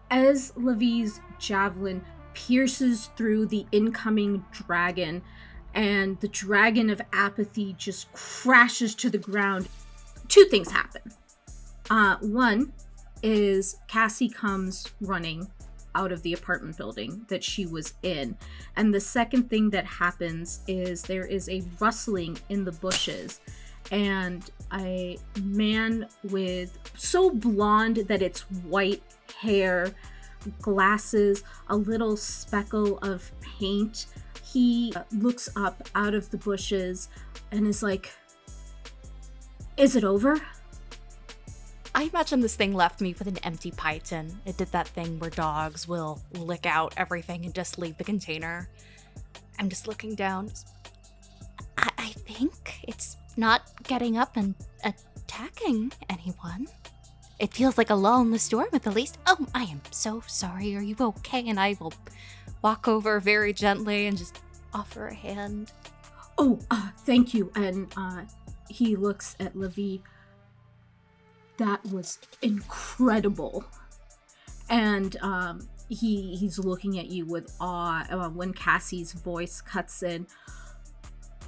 As Lavie's javelin pierces through the incoming dragon, and the dragon of apathy just crashes to the ground, two things happen. One is Cassie comes running out of the apartment building that she was in. And the second thing that happens is there is a rustling in the bushes, and a man with so blonde that it's white hair, glasses, a little speckle of paint. He looks up out of the bushes and is like, "Is it over?" I imagine this thing left me with an empty pie tin. It did that thing where dogs will lick out everything and just leave the container. I'm just looking down. I think it's not getting up and attacking anyone. It feels like a lull in the storm at the least. Oh, I am so sorry. Are you okay? And I will walk over very gently and just offer a hand. Oh, thank you. And he looks at Lavie. That was incredible. And he's looking at you with awe when Cassie's voice cuts in.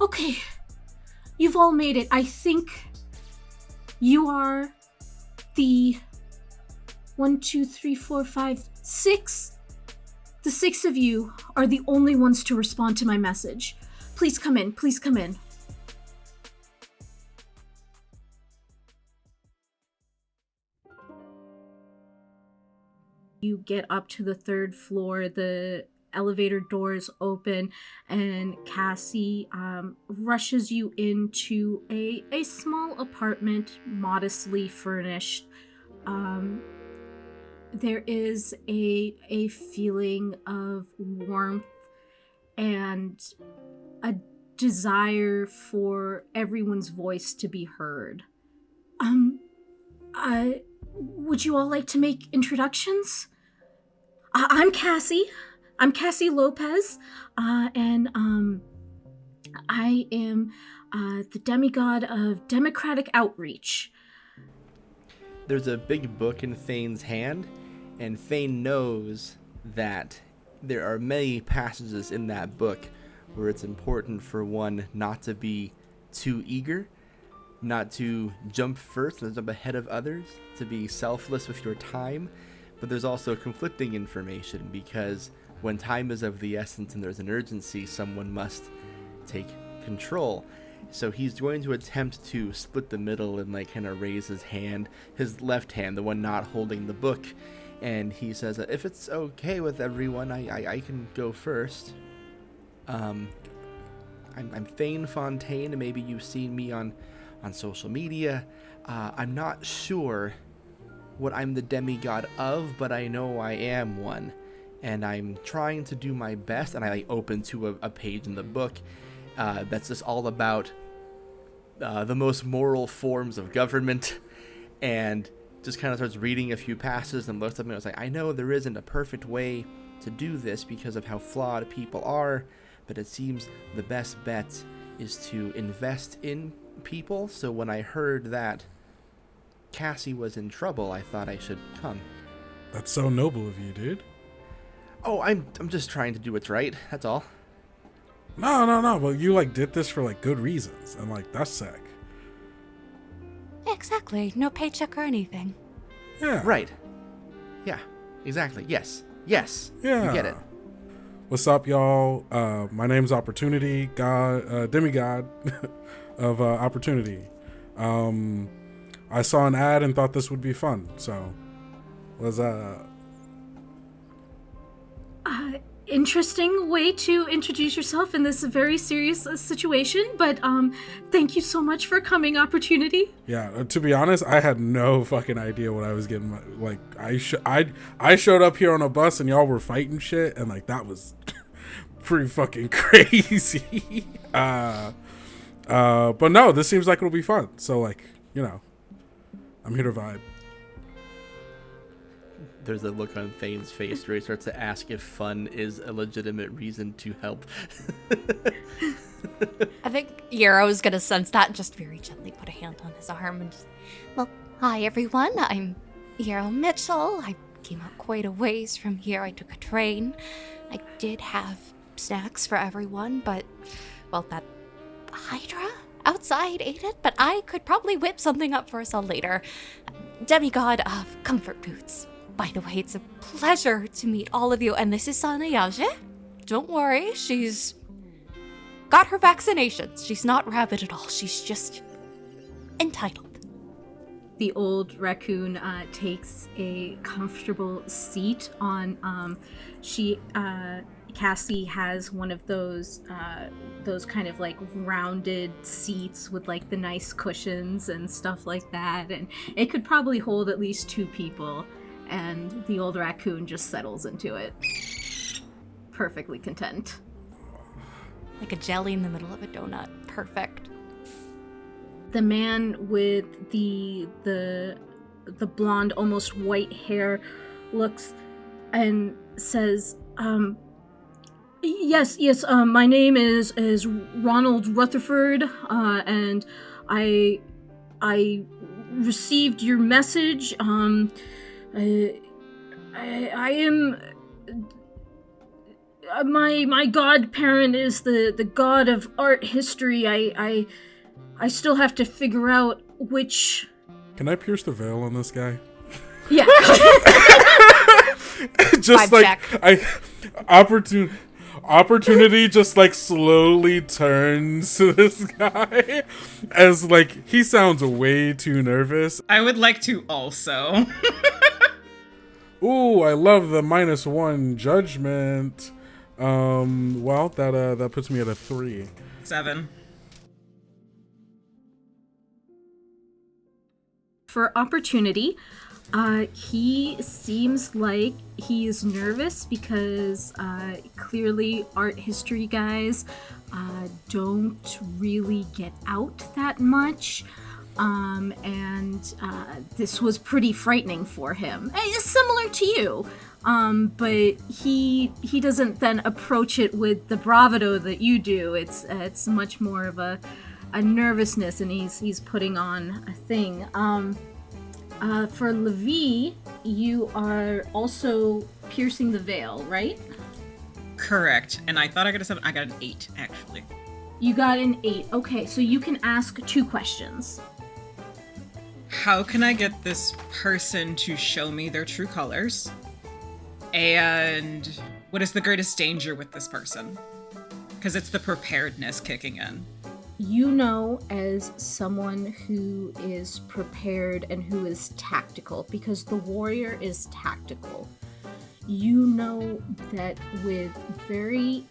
Okay, you've all made it. I think you are the 1, 2, 3, 4, 5, 6. The 6 of you are the only ones to respond to my message. Please come in. Please come in. You get up to the 3rd floor, the elevator doors open, and Cassie rushes you into a small apartment, modestly furnished. There is a feeling of warmth and a desire for everyone's voice to be heard. Would you all like to make introductions? I'm Cassie. I'm Cassie Lopez, and I am the demigod of democratic outreach. There's a big book in Thane's hand, and Thane knows that there are many passages in that book where it's important for one not to be too eager, not to jump first and jump ahead of others, to be selfless with your time. But there's also conflicting information, because when time is of the essence and there's an urgency, someone must take control. So he's going to attempt to split the middle and kind of raise his hand, his left hand, the one not holding the book. And he says, if it's okay with everyone, I can go first. I'm Thane Fontaine, and maybe you've seen me on social media. I'm not sure what I'm the demigod of, but I know I am one, and I'm trying to do my best. And I open to a page in the book that's just all about the most moral forms of government, and just kind of starts reading a few passages and looks at me and was like, I know there isn't a perfect way to do this because of how flawed people are, but it seems the best bet is to invest in people. So when I heard that Cassie was in trouble, I thought I should come. That's so noble of you, dude. Oh, I'm just trying to do what's right, that's all. No, but you did this for good reasons, and that's sick. Exactly. No paycheck or anything. Yeah. Right. Yeah, exactly. Yes. Yeah. You get it. What's up, y'all? My name's Opportunity, demigod of opportunity. I saw an ad and thought this would be fun, so was Interesting way to introduce yourself in this very serious situation, but thank you so much for coming, Opportunity. Yeah, to be honest, I had no fucking idea what I was getting. I showed up here on a bus and y'all were fighting shit, and that was pretty fucking crazy. But no, this seems like it'll be fun. So I'm here to vibe. There's a look on Thane's face where he starts to ask if fun is a legitimate reason to help. I think Yarrow is going to sense that and just very gently put a hand on his arm and just, well, hi everyone, I'm Yarrow Mitchell. I came out quite a ways from here. I took a train. I did have snacks for everyone, but, well, that Hydra outside ate it, but I could probably whip something up for us all later. Demigod of comfort boots. By the way, it's a pleasure to meet all of you, and this is Sana Yazzie. Don't worry, she's got her vaccinations. She's not rabid at all. She's just entitled. The old raccoon takes a comfortable seat on. Cassie has one of those kind of like rounded seats with like the nice cushions and stuff like that, and it could probably hold at least 2 people. And the old raccoon just settles into it, perfectly content. Like a jelly in the middle of a donut. Perfect. The man with the blonde, almost white hair looks and says, yes, my name is Ronald Rutherford, and I received your message. I am my godparent is the god of art history. I still have to figure out which. Can I pierce the veil on this guy? Yeah. Just like opportunity just like slowly turns to this guy as like he sounds way too nervous. I would like to also. Ooh, I love the -1 judgment. Well, that puts me at a 3. 7. For opportunity, he seems like he's nervous because clearly art history guys don't really get out that much. And this was pretty frightening for him. Similar to you. But he doesn't then approach it with the bravado that you do. It's much more of a nervousness, and he's putting on a thing. For Lavie, you are also piercing the veil, right? Correct. And I thought I got a 7. I got an 8, actually. You got an 8. Okay, so you can ask 2 questions. How can I get this person to show me their true colors? And what is the greatest danger with this person? Because it's the preparedness kicking in. You know, as someone who is prepared and who is tactical, because the warrior is tactical, you know that with very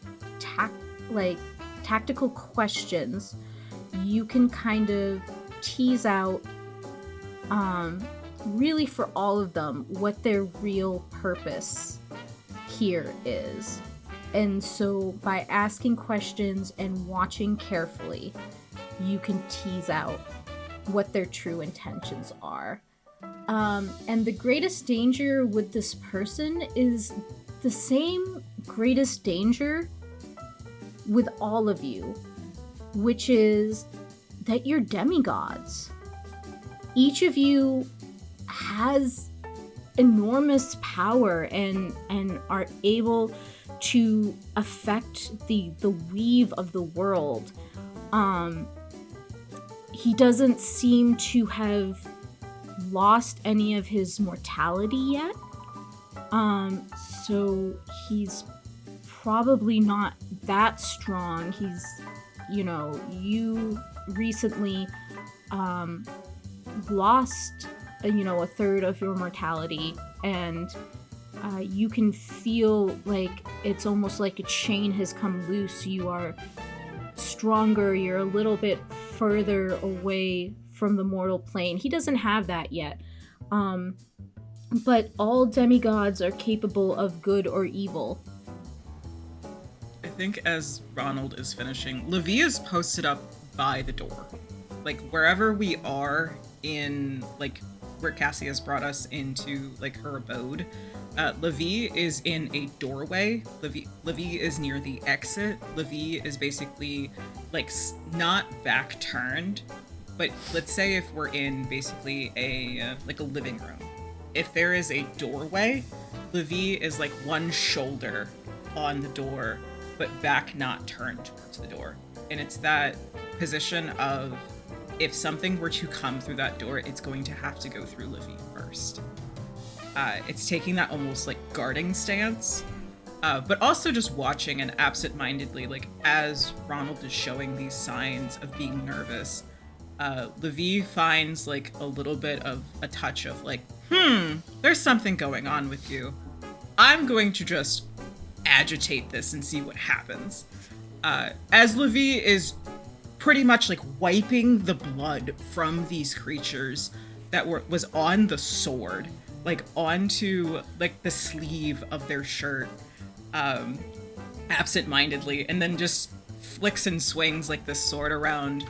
tactical questions, you can kind of tease out, really for all of them, what their real purpose here is. And so by asking questions and watching carefully, you can tease out what their true intentions are. And the greatest danger with this person is the same greatest danger with all of you, which is that you're demigods. Each of you has enormous power and are able to affect the weave of the world. He doesn't seem to have lost any of his mortality yet. So he's probably not that strong. He's, you recently lost, a third of your mortality, and you can feel like it's almost like a chain has come loose. You are stronger, you're a little bit further away from the mortal plane. He doesn't have that yet. But all demigods are capable of good or evil. I think as Ronald is finishing, Lavie is posted up by the door. Like, wherever we are in, like, where Cassie has brought us into, like, her abode, Lavie is in a doorway. Lavie is near the exit. Lavie is basically, like, not back turned, but let's say if we're in basically a living room. if there is a doorway, Lavie is like one shoulder on the door, but back not turned towards the door. And it's that position of, if something were to come through that door, it's going to have to go through Lavie first. It's taking that almost like guarding stance, but also just watching and absent-mindedly, like as Ronald is showing these signs of being nervous, Lavie finds like a little bit of a touch of like, there's something going on with you. I'm going to just agitate this and see what happens. As Lavie is pretty much like wiping the blood from these creatures that was on the sword, like onto like the sleeve of their shirt, absent-mindedly, and then just flicks and swings like the sword around,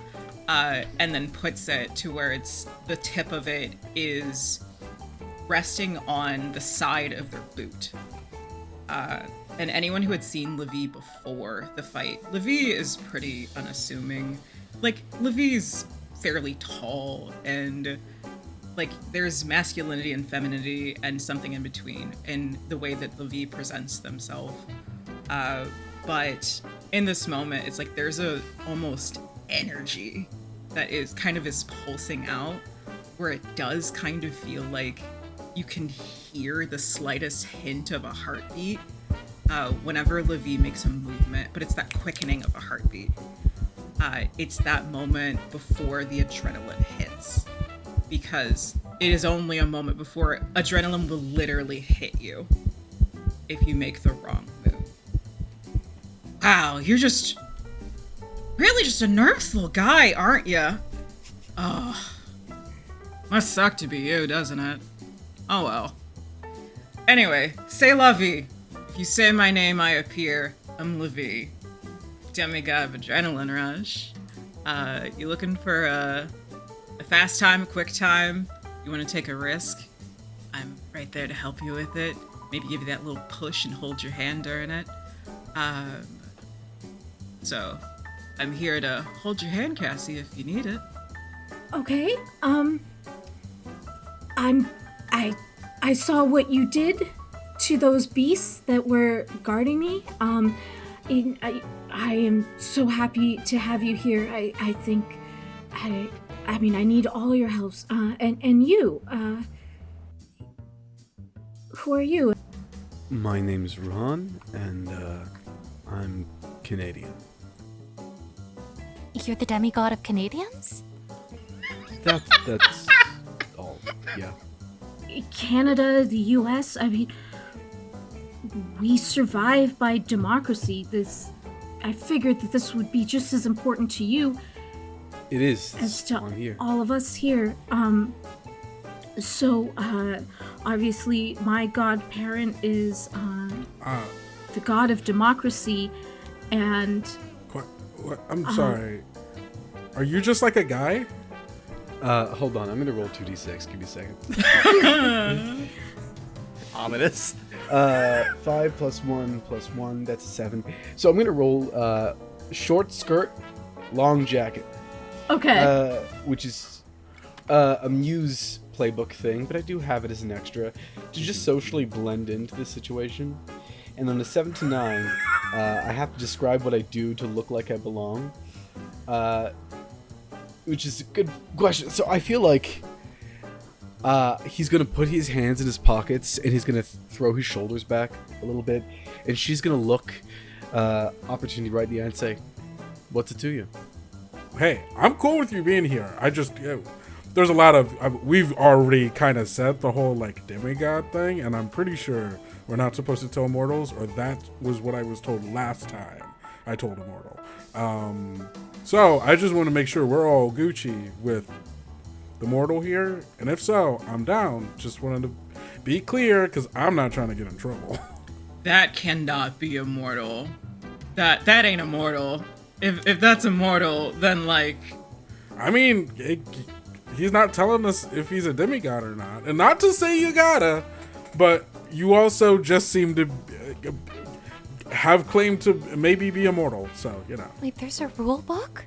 and then puts it to where it's the tip of it is resting on the side of their boot. And anyone who had seen Lavie before the fight, Lavie is pretty unassuming. Like, Lavie's fairly tall, and like there's masculinity and femininity and something in between in the way that Lavie presents themselves. But in this moment, it's like there's a almost energy that is kind of is pulsing out, where it does kind of feel like you can hear the slightest hint of a heartbeat whenever Lavie makes a movement, but it's that quickening of a heartbeat. It's that moment before the adrenaline hits, because it is only a moment before adrenaline will literally hit you if you make the wrong move. Wow, you're just really just a nervous little guy, aren't you? Oh, must suck to be you, doesn't it? Oh well. Anyway, say Lavie. If you say my name, I appear. I'm Lavie, demigod of adrenaline rush. You looking for a fast time, a quick time? You want to take a risk? I'm right there to help you with it. Maybe give you that little push and hold your hand during it. So, I'm here to hold your hand, Cassie, if you need it. Okay, I saw what you did to those beasts that were guarding me. I am so happy to have you here. I think, I mean, I need all your helps. And you, who are you? My name's Ruhan, and I'm Canadian. You're the demigod of Canadians? That's all, yeah. Canada, the US, I mean, we survive by democracy. I figured that this would be just as important to you It is. as to I'm here. all of us here. So, obviously, my godparent is the god of democracy, and I'm sorry. Are you just like a guy? Hold on, I'm gonna roll 2d6. Give me a second. Ominous. 5 plus 1 plus 1, that's 7. So I'm gonna roll short skirt, long jacket. okay. Which is a Muse playbook thing, but I do have it as an extra to just socially blend into the situation. And on a 7 to 9, I have to describe what I do to look like I belong, which is a good question. So I feel like he's gonna put his hands in his pockets and he's gonna throw his shoulders back a little bit, and she's gonna look opportunity right in the eye and say, "What's it to you?" Hey, I'm cool with you being here. There's a lot of, we've already kind of said the whole like demigod thing, and I'm pretty sure we're not supposed to tell mortals, or that was what I was told last time I told a mortal. So I just want to make sure we're all Gucci with the mortal here, and if so, I'm down. Just wanted to be clear, because I'm not trying to get in trouble. That cannot be a mortal. That ain't a mortal. If that's a mortal, then like... I mean, he's not telling us if he's a demigod or not. And not to say you gotta, but you also just seem to have claim to maybe be immortal. So, you know. Wait, there's a rule book?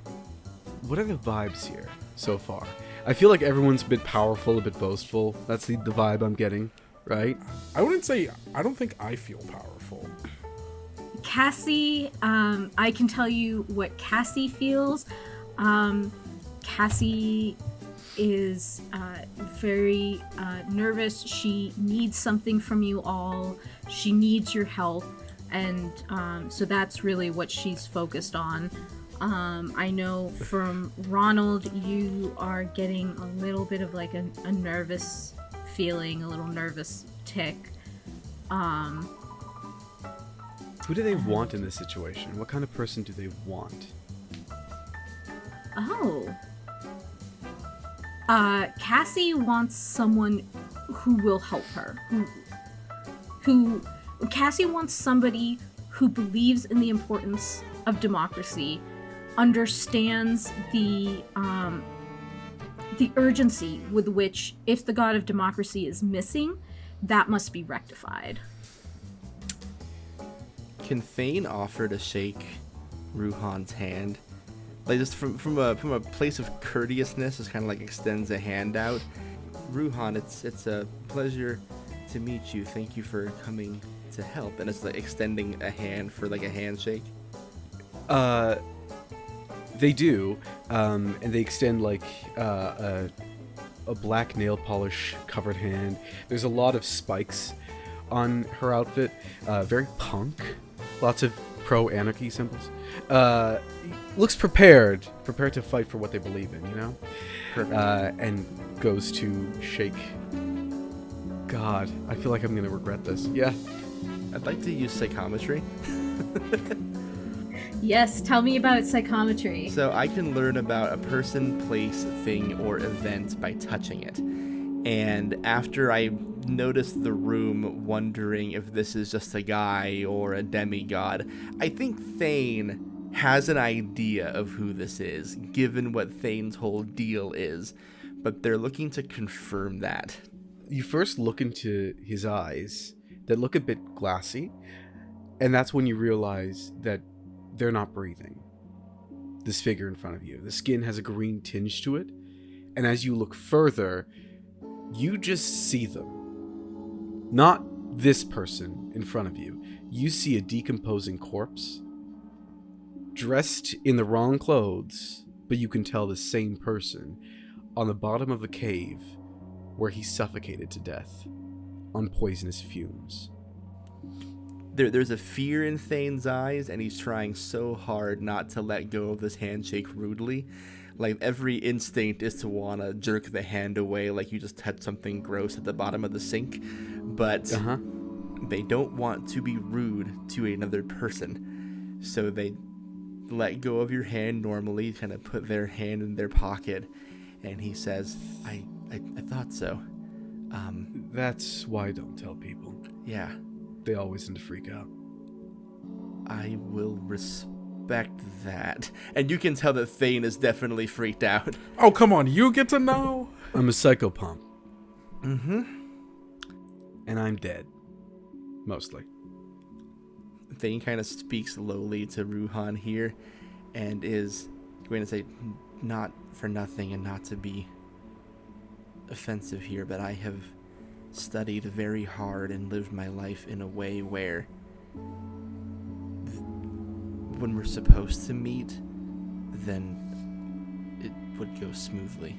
What are the vibes here so far? I feel like everyone's a bit powerful, a bit boastful. That's the vibe I'm getting, right? I wouldn't say, I don't think I feel powerful. Cassie, I can tell you what Cassie feels. Cassie is very nervous. She needs something from you all. She needs your help. And so that's really what she's focused on. I know from Ronald, you are getting a little bit of like a nervous feeling, a little nervous tick. Who do they want in this situation? What kind of person do they want? Oh. Cassie wants someone who will help her. Cassie wants somebody who believes in the importance of democracy, understands the urgency with which, if the god of democracy is missing, that must be rectified. Can Thane offer to shake Ruhan's hand? Like, just from a place of courteousness, just kind of like extends a hand out. Ruhan, it's a pleasure to meet you. Thank you for coming to help. And it's like extending a hand for like a handshake. They do, and they extend like a black nail polish covered hand. There's a lot of spikes on her outfit. Very punk. Lots of pro-anarchy symbols. Looks prepared to fight for what they believe in, you know? Perfect. And goes to shake. God, I feel like I'm gonna regret this. Yeah. I'd like to use psychometry. Yes, tell me about psychometry. So I can learn about a person, place, thing, or event by touching it. And after I notice the room wondering if this is just a guy or a demigod, I think Thane has an idea of who this is, given what Thane's whole deal is. But they're looking to confirm that. You first look into his eyes that look a bit glassy, and that's when you realize that they're not breathing. This figure in front of you. The skin has a green tinge to it, and as you look further, you just see them. Not this person in front of you. You see a decomposing corpse, dressed in the wrong clothes, but you can tell the same person on the bottom of the cave where he suffocated to death on poisonous fumes. There's a fear in Thane's eyes, and he's trying so hard not to let go of this handshake rudely. Like, every instinct is to want to jerk the hand away like you just touched something gross at the bottom of the sink. But they don't want to be rude to another person. So they let go of your hand normally, kind of put their hand in their pocket, and he says, I thought so. That's why I don't tell people. Yeah. They always tend to freak out. I will respect that. And you can tell that Thane is definitely freaked out. Oh, come on, you get to know? I'm a psychopomp. Mm-hmm. And I'm dead. Mostly. Thane kind of speaks lowly to Ruhan here and is going to say, not for nothing and not to be offensive here, but I have studied very hard and lived my life in a way where when we're supposed to meet, then it would go smoothly.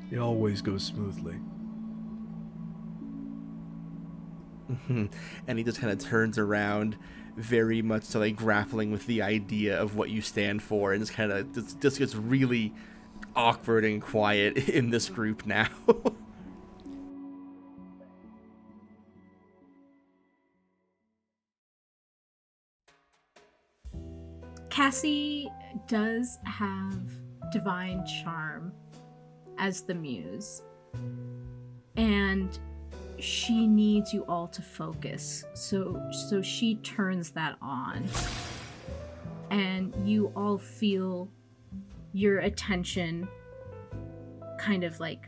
It always goes smoothly. And he just kind of turns around, very much so like grappling with the idea of what you stand for, and just kind of just gets really awkward and quiet in this group now. Cassie does have divine charm as the muse, and she needs you all to focus. So she turns that on, and you all feel your attention kind of like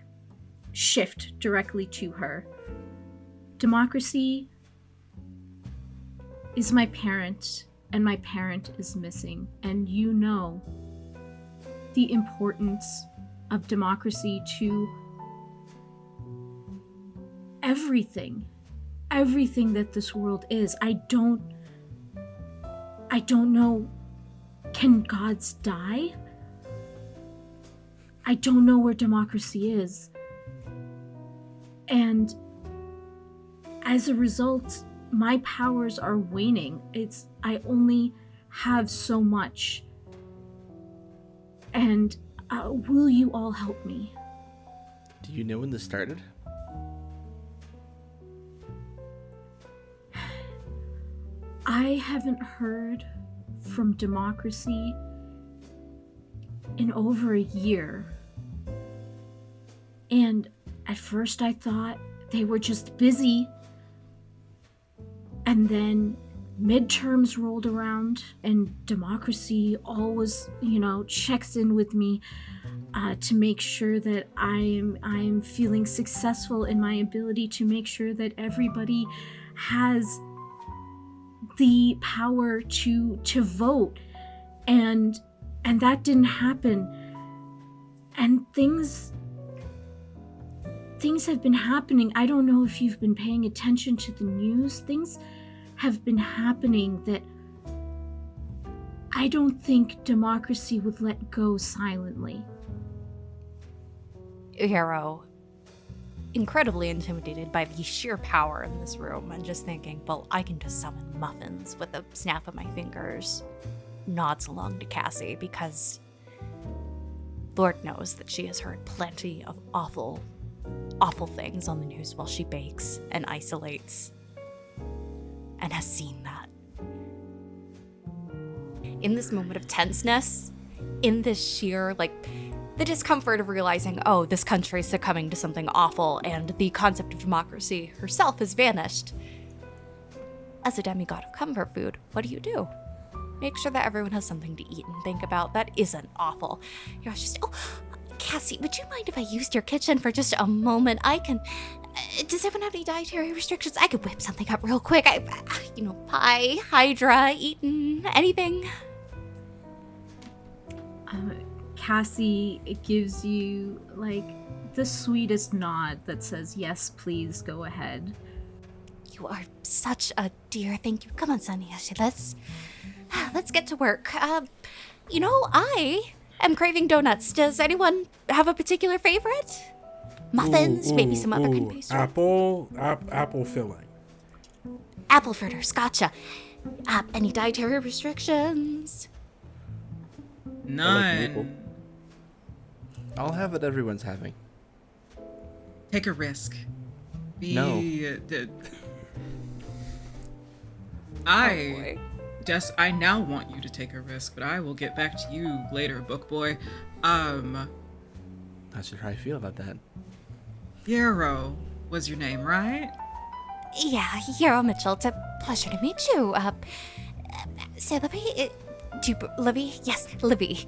shift directly to her. Democracy is my parent, and my parent is missing, and you know the importance of democracy to everything that this world is. I don't know. Can gods die? I don't know where democracy is. And as a result, my powers are waning. I only have so much. And will you all help me? Do you know when this started? I haven't heard from democracy in over a year. And at first I thought they were just busy. And then midterms rolled around and democracy always, checks in with me to make sure that I'm feeling successful in my ability to make sure that everybody has the power to vote. And that didn't happen. And things have been happening. I don't know if you've been paying attention to the news. Things have been happening that I don't think democracy would let go silently. Yarrow, incredibly intimidated by the sheer power in this room and just thinking, well, I can just summon muffins with a snap of my fingers, nods along to Cassie because Lord knows that she has heard plenty of awful things on the news while she bakes and isolates and has seen that. In this moment of tenseness, in this sheer, the discomfort of realizing, oh, this country is succumbing to something awful and the concept of democracy herself has vanished. As a demigod of comfort food, what do? Make sure that everyone has something to eat and think about that isn't awful. You're just, Cassie, would you mind if I used your kitchen for just a moment? Does everyone have any dietary restrictions? I could whip something up real quick. Pie, Hydra, eaten, anything. Cassie gives you, the sweetest nod that says, yes, please, go ahead. You are such a dear. Thank you. Come on, Sunny. Let's get to work. I am craving donuts. Does anyone have a particular favorite? Muffins, maybe some other kind of pastry. Apple filling. Apple fritters, gotcha. Any dietary restrictions? None. I'll have what everyone's having. Take a risk. No. I now want you to take a risk, but I will get back to you later, book boy. Not sure how I feel about that. Yarrow was your name, right? Yeah, Yarrow Mitchell. It's a pleasure to meet you. Say Lavie. Lavie? Yes, Lavie.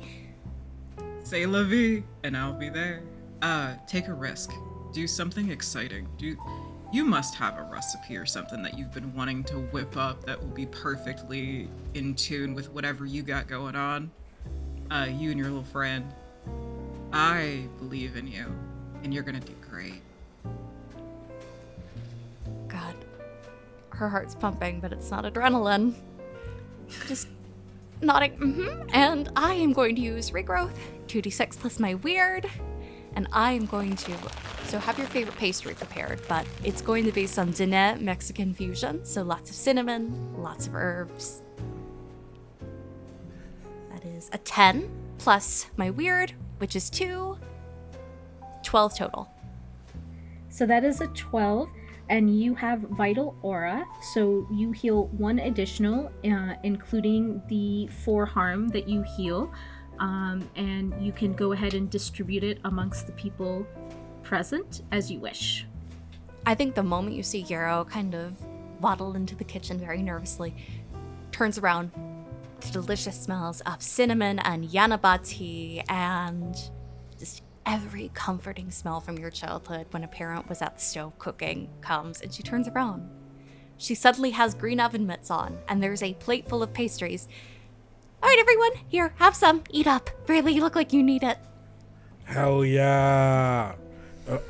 Say Lavie, and I'll be there. Take a risk. Do something exciting. You must have a recipe or something that you've been wanting to whip up that will be perfectly in tune with whatever you got going on. You and your little friend. I believe in you, and you're gonna do great. God. Her heart's pumping, but it's not adrenaline. Just nodding, And I am going to use regrowth, 2d6 plus my weird, and I am going to, so have your favorite pastry prepared, but it's going to be some Dene Mexican fusion, so lots of cinnamon, lots of herbs. That is a 10 plus my weird, which is 2, 12 total. So that is a 12, and you have Vital Aura, so you heal 1 additional, including the 4 harm that you heal, and you can go ahead and distribute it amongst the people present as you wish. I think the moment you see Yarrow kind of waddle into the kitchen very nervously, turns around to delicious smells of cinnamon and yanaba tea and just every comforting smell from your childhood when a parent was at the stove cooking comes, and she turns around. She suddenly has green oven mitts on, and there's a plate full of pastries. All right, everyone, here, have some. Eat up. Really, you look like you need it. Hell yeah.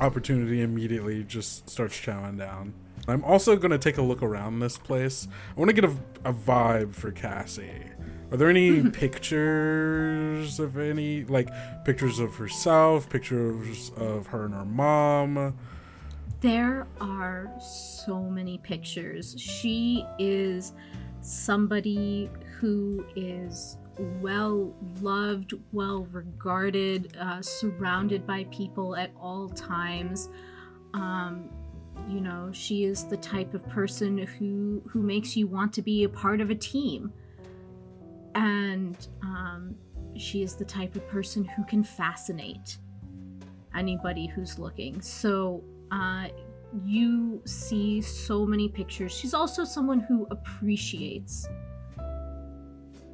Opportunity immediately just starts chowing down. I'm also going to take a look around this place. I want to get a vibe for Cassie. Are there any pictures of any, like, pictures of herself, pictures of her and her mom? There are so many pictures. She is somebody who is well loved, well regarded, surrounded by people at all times. She is the type of person who makes you want to be a part of a team. And she is the type of person who can fascinate anybody who's looking. So you see so many pictures. She's also someone who appreciates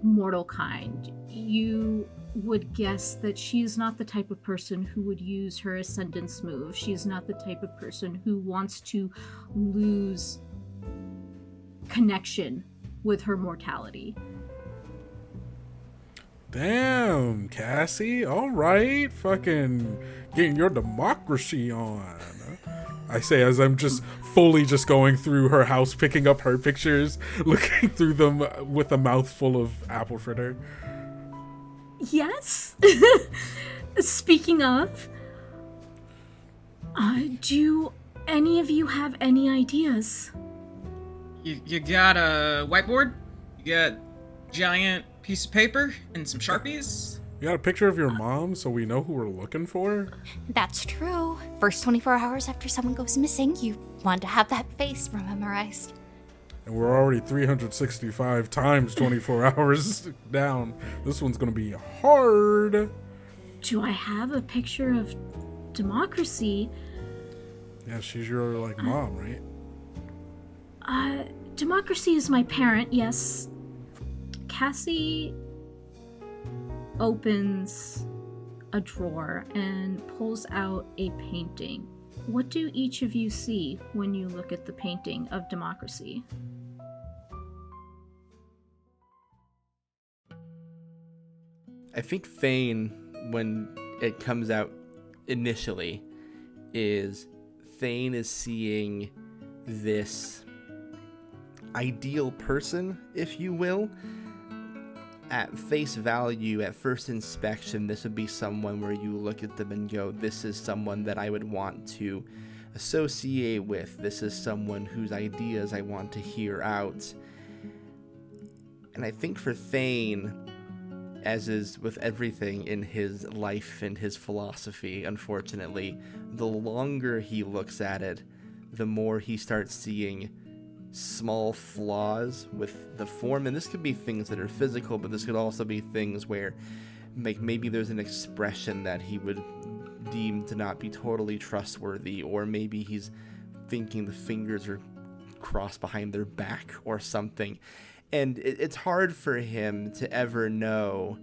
mortal kind. You would guess that she is not the type of person who would use her ascendance move. She is not the type of person who wants to lose connection with her mortality. Damn, Cassie. All right. Fucking getting your democracy on. I say as I'm just fully just going through her house, picking up her pictures, looking through them with a mouthful of apple fritter. Yes. Speaking of, do any of you have any ideas? You got a whiteboard? You got giant piece of paper and some Sharpies? You got a picture of your mom so we know who we're looking for? That's true. First 24 hours after someone goes missing, you want to have that face memorized. And we're already 365 times 24 hours down. This one's gonna be hard. Do I have a picture of democracy? Yeah, she's your, like, mom, right? Democracy is my parent, yes. Cassie opens a drawer and pulls out a painting. What do each of you see when you look at the painting of democracy? I think Thane, when it comes out initially, is Thane is seeing this ideal person, if you will. At face value, at first inspection, this would be someone where you look at them and go, this is someone that I would want to associate with. This is someone whose ideas I want to hear out. And I think for Thane, as is with everything in his life and his philosophy, unfortunately, the longer he looks at it, the more he starts seeing small flaws with the form. And this could be things that are physical, but this could also be things where maybe there's an expression that he would deem to not be totally trustworthy, or maybe he's thinking the fingers are crossed behind their back or something. And it's hard for him to ever know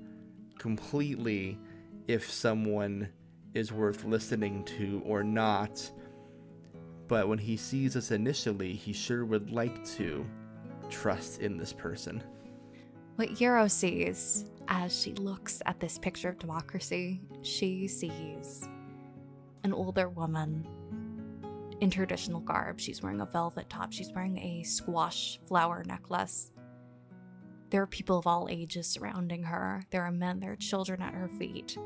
completely if someone is worth listening to or not. But when he sees us initially, he sure would like to trust in this person. What Yarrow sees as she looks at this picture of democracy, she sees an older woman in traditional garb. She's wearing a velvet top. She's wearing a squash flower necklace. There are people of all ages surrounding her. There are men, there are children at her feet.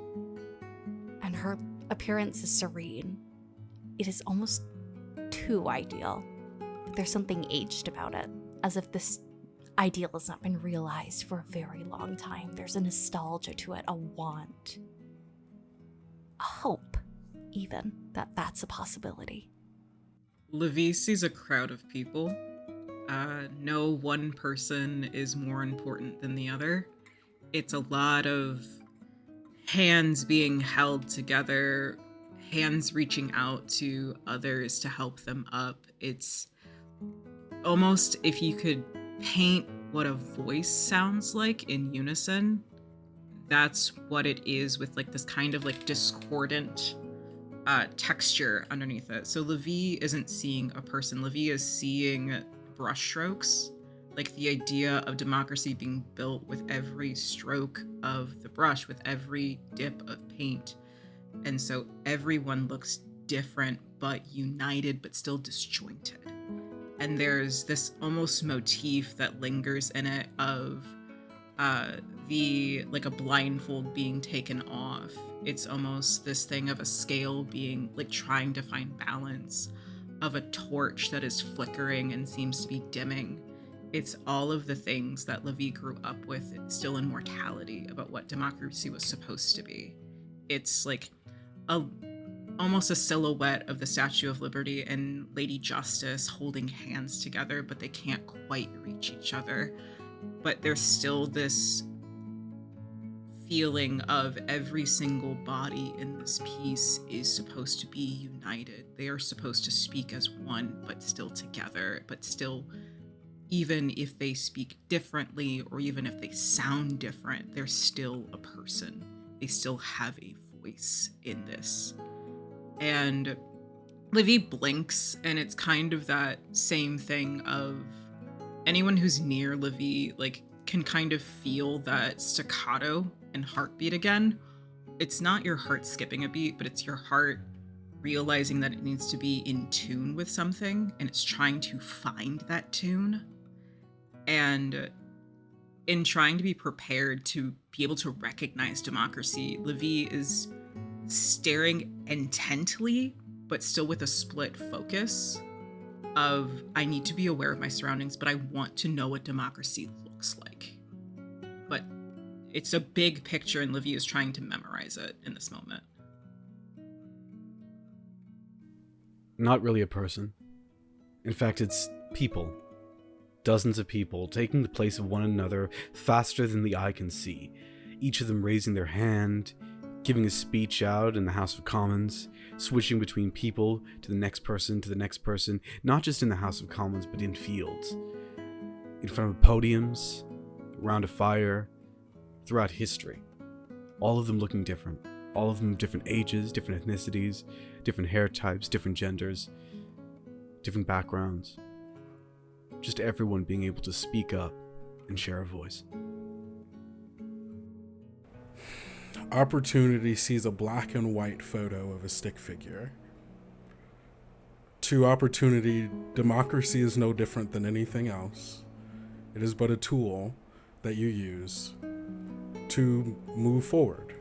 And her appearance is serene. It is almost too ideal. There's something aged about it, as if this ideal has not been realized for a very long time. There's a nostalgia to it, a want, a hope, even, that that's a possibility. Lavie sees a crowd of people. No one person is more important than the other. It's a lot of hands being held together, hands reaching out to others to help them up. It's almost, if you could paint what a voice sounds like in unison, that's what it is, with like this kind of like discordant texture underneath it. So Lavie isn't seeing a person. Lavie is seeing brushstrokes like the idea of democracy being built with every stroke of the brush, with every dip of paint. And so everyone looks different, but united, but still disjointed. And there's this almost motif that lingers in it of like a blindfold being taken off. It's almost this thing of a scale being like trying to find balance, of a torch that is flickering and seems to be dimming. It's all of the things that Lavie grew up with, still in mortality, about what democracy was supposed to be. It's like almost a silhouette of the Statue of Liberty and Lady Justice holding hands together, but they can't quite reach each other. But there's still this feeling of every single body in this piece is supposed to be united. They are supposed to speak as one, but still together, but still, even if they speak differently or even if they sound different, they're still a person. They still have a voice in this. And Lavie blinks, and it's kind of that same thing of anyone who's near Lavie, like, can kind of feel that staccato and heartbeat again. It's not your heart skipping a beat, but it's your heart realizing that it needs to be in tune with something, and it's trying to find that tune. And in trying to be prepared to be able to recognize democracy, Lavie is staring intently, but still with a split focus of, I need to be aware of my surroundings, but I want to know what democracy looks like. But it's a big picture, and Lavie is trying to memorize it in this moment. Not really a person. In fact, it's people. Dozens of people taking the place of one another faster than the eye can see. Each of them raising their hand, giving a speech out in the House of Commons, switching between people to the next person, not just in the House of Commons, but in fields, in front of podiums, around a fire, throughout history. All of them looking different. All of them different ages, different ethnicities, different hair types, different genders, different backgrounds. Just everyone being able to speak up and share a voice. Opportunity sees a black and white photo of a stick figure. To Opportunity, democracy is no different than anything else. It is but a tool that you use to move forward.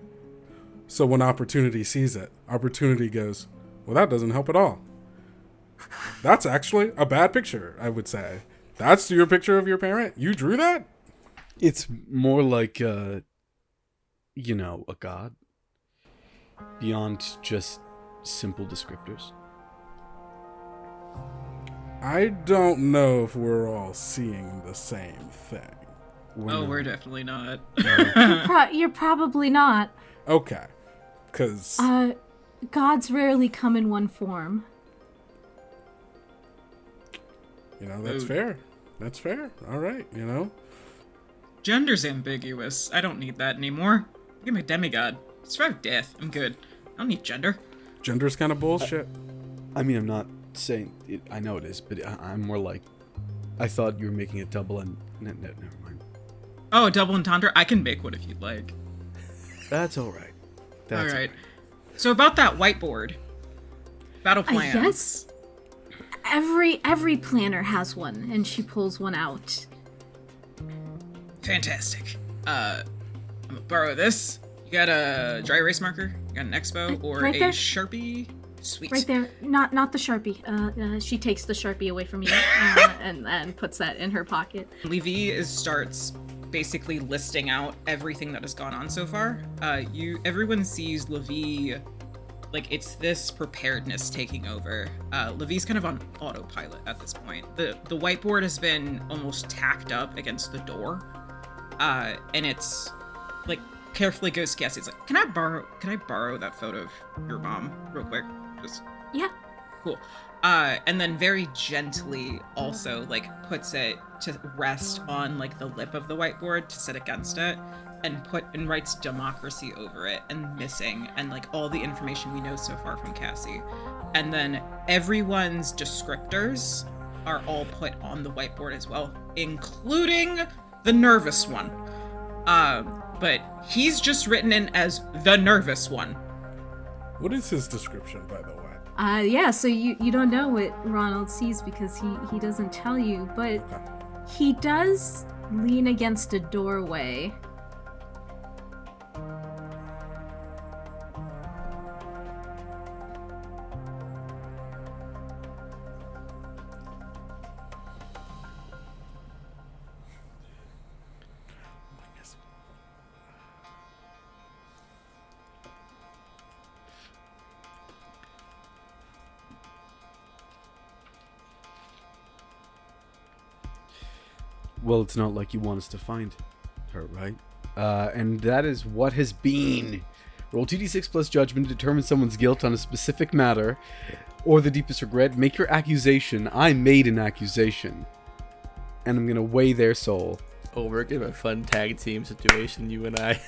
So when Opportunity sees it, Opportunity goes, well, that doesn't help at all. That's actually a bad picture, I would say. That's your picture of your parent? You drew that? It's more like, a god. Beyond just simple descriptors. I don't know if we're all seeing the same thing. We're definitely not. You're probably not. Okay. Because... gods rarely come in one form. That's fair. That's fair. All right, Gender's ambiguous. I don't need that anymore. Give me a demigod. Survive death. I'm good. I don't need gender. Gender's kind of bullshit. I mean, I'm not saying it. I know it is, but I'm more like, I thought you were making a double and... never mind. Oh, a double entendre? I can make one if you'd like. That's all right. All right. So about that whiteboard. Battle plans. Yes. Every planner has one, and she pulls one out. Fantastic. I'm gonna borrow this. You got a dry erase marker? You got an expo or right a there. Sharpie? Sweet. Right there. Not the Sharpie. She takes the Sharpie away from you and puts that in her pocket. Lavie starts basically listing out everything that has gone on so far. Everyone sees Lavie, like, it's this preparedness taking over. Lavie's kind of on autopilot at this point. The whiteboard has been almost tacked up against the door, and it's like carefully goes to Cassie's like, can I borrow that photo of your mom real quick? Just Yeah. cool. And then very gently also like puts it to rest on like the lip of the whiteboard to sit against it, and writes democracy over it, and missing, and like all the information we know so far from Cassie. And then everyone's descriptors are all put on the whiteboard as well, including the nervous one. But he's just written in as the nervous one. What is his description, by the way? Yeah, so you don't know what Ronald sees because he doesn't tell you, but Okay. he does lean against a doorway. Well, it's not like you want us to find her, right? And that is what has been. Roll 2d6 plus judgment to determine someone's guilt on a specific matter or the deepest regret. Make your accusation. I made an accusation. And I'm going to weigh their soul. Oh, we're gonna have a fun tag team situation, you and I.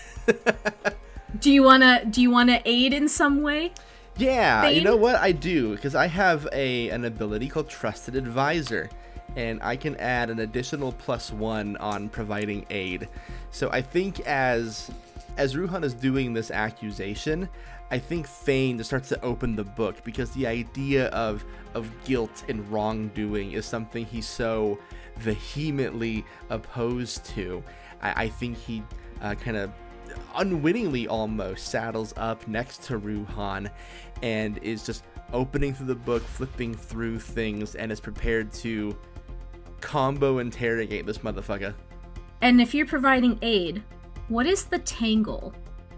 Do you wanna aid in some way? Yeah, you Thane? know what? I do, because I have an ability called Trusted Advisor, and I can add an additional +1 on providing aid. So I think as Ruhan is doing this accusation, I think Thane just starts to open the book, because the idea of guilt and wrongdoing is something he's so vehemently opposed to. I think he kind of unwittingly almost saddles up next to Ruhan and is just opening through the book, flipping through things, and is prepared to combo interrogate this motherfucker. And if you're providing aid, what is the tangle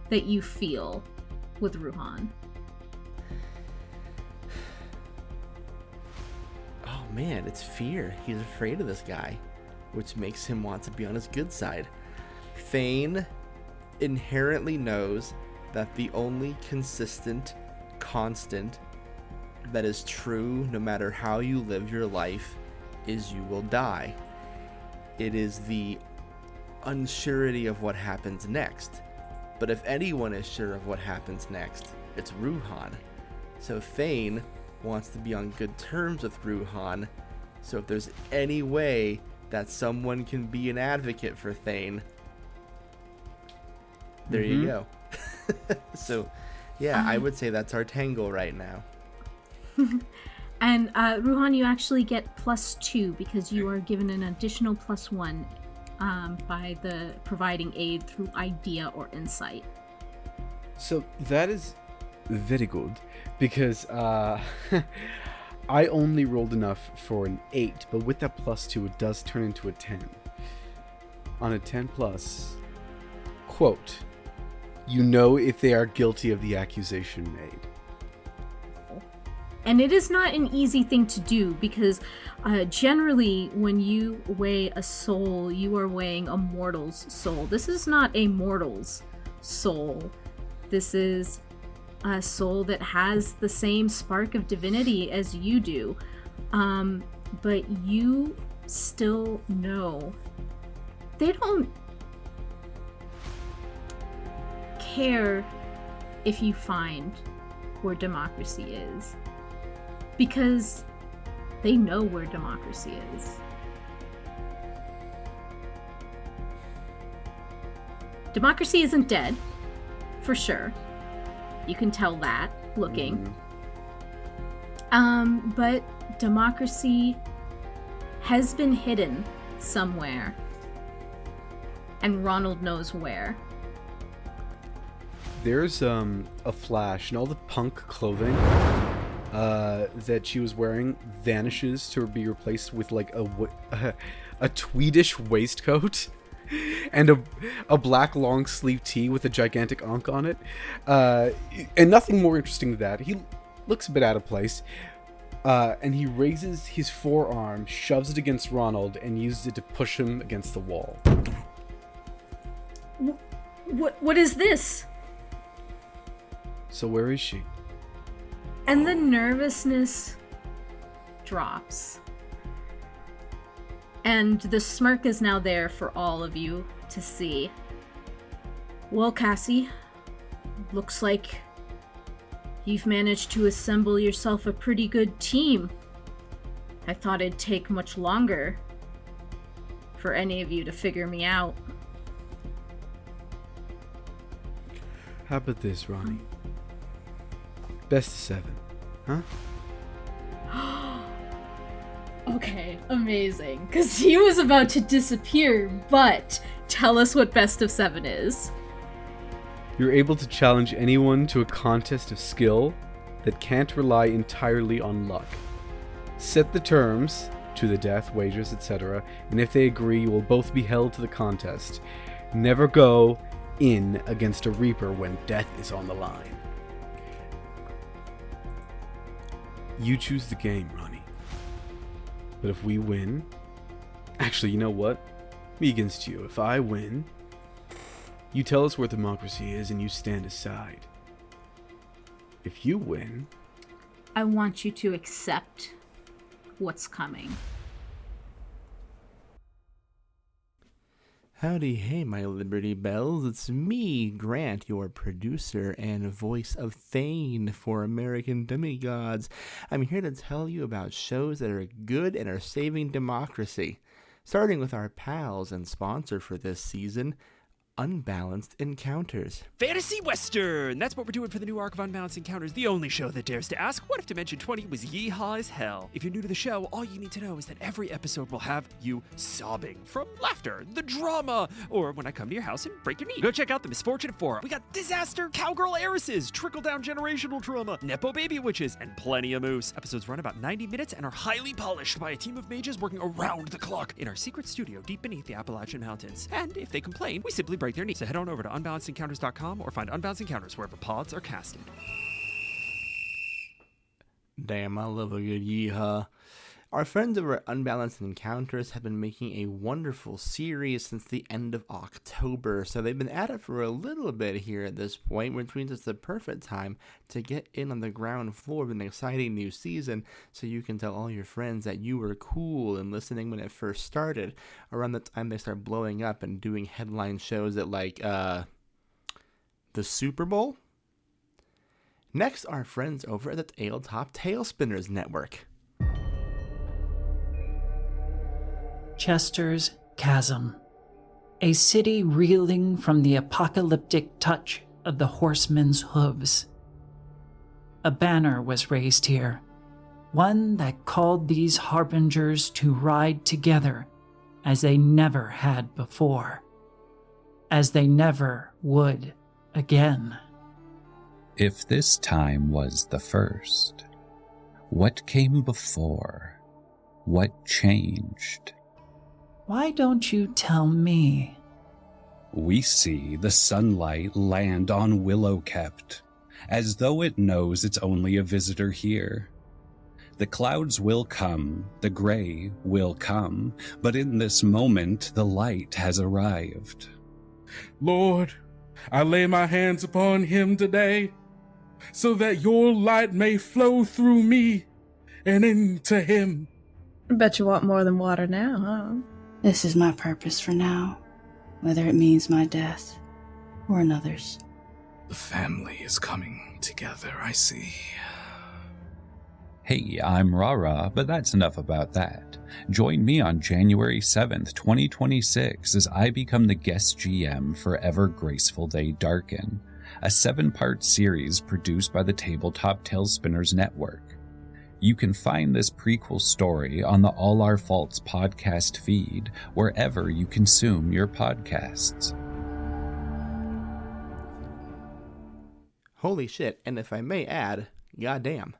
that you feel with Ruhan? Oh man, it's fear. He's afraid of this guy, which makes him want to be on his good side. Thane inherently knows that the only consistent constant that is true no matter how you live your life is you will die. It is the unsurety of what happens next. But if anyone is sure of what happens next, it's Ruhan. So Thane wants to be on good terms with Ruhan. So if there's any way that someone can be an advocate for Thane, there you go. So, yeah, I would say that's our tangle right now. And Ruhan, you actually get +2 because you are given an additional +1 by the providing aid through idea or insight. So that is very good, because I only rolled enough for an 8, but with that +2 it does turn into a 10. On a 10 plus, quote, you know if they are guilty of the accusation made. And it is not an easy thing to do because generally when you weigh a soul, you are weighing a mortal's soul. This is not a mortal's soul. This is a soul that has the same spark of divinity as you do. But you still know they don't care if you find where democracy is. Because they know where democracy is. Democracy isn't dead, for sure. You can tell that looking. But democracy has been hidden somewhere. And Ronald knows where. There's a flash, and all the punk clothing that she was wearing vanishes to be replaced with like a tweedish waistcoat and a black long sleeve tee with a gigantic ankh on it, and nothing more interesting than that. He looks a bit out of place, and he raises his forearm, shoves it against Ronald, and uses it to push him against the wall. What is this? So where is she? And the nervousness drops. And the smirk is now there for all of you to see. Well, Cassie, looks like you've managed to assemble yourself a pretty good team. I thought it'd take much longer for any of you to figure me out. How about this, Ronnie? Best of 7, huh? Okay, amazing. Because he was about to disappear, but tell us what best of 7 is. You're able to challenge anyone to a contest of skill that can't rely entirely on luck. Set the terms, to the death, wagers, etc., and if they agree, you will both be held to the contest. Never go in against a Reaper when death is on the line. You choose the game, Ronnie. But if we win... Actually, you know what? Me against you. If I win, you tell us where democracy is and you stand aside. If you win... I want you to accept what's coming. Howdy, hey, my Liberty Bells. It's me, Grant, your producer and voice of Thane for American Demigods. I'm here to tell you about shows that are good and are saving democracy. Starting with our pals and sponsor for this season, Unbalanced Encounters. Fantasy Western! That's what we're doing for the new arc of Unbalanced Encounters, the only show that dares to ask, what if Dimension 20 was yeehaw as hell? If you're new to the show, all you need to know is that every episode will have you sobbing from laughter, the drama, or when I come to your house and break your knee. Go check out The Misfortune of 4. We got disaster cowgirl heiresses, trickle-down generational trauma, nepo baby witches, and plenty of moose. Episodes run about 90 minutes and are highly polished by a team of mages working around the clock in our secret studio deep beneath the Appalachian Mountains. And if they complain, we simply break their knee. So head on over to unbalancedencounters.com or find Unbalanced Encounters wherever pods are casted. Damn, I love a good yeehaw. Our friends over at Unbalanced Encounters have been making a wonderful series since the end of October, so they've been at it for a little bit here at this point, which means it's the perfect time to get in on the ground floor of an exciting new season, so you can tell all your friends that you were cool and listening when it first started, around the time they start blowing up and doing headline shows at, like, the Super Bowl. Next, our friends over at the Tabletop Tailspinners Network. Chester's Chasm, a city reeling from the apocalyptic touch of the horsemen's hooves. A banner was raised here, one that called these harbingers to ride together as they never had before, as they never would again. If this time was the first, what came before? What changed? Why don't you tell me? We see the sunlight land on Willowkept, as though it knows it's only a visitor here. The clouds will come, the gray will come, but in this moment the light has arrived. Lord, I lay my hands upon him today, so that your light may flow through me and into him. I bet you want more than water now, huh? This is my purpose for now, whether it means my death or another's. The family is coming together, I see. Hey, I'm Rara, but that's enough about that. Join me on January 7th, 2026 as I become the guest GM for Ever Graceful Day Darken, a 7-part series produced by the Tabletop Tailspinners Network. You can find this prequel story on the All Our Faults podcast feed, wherever you consume your podcasts. Holy shit, and if I may add, goddamn.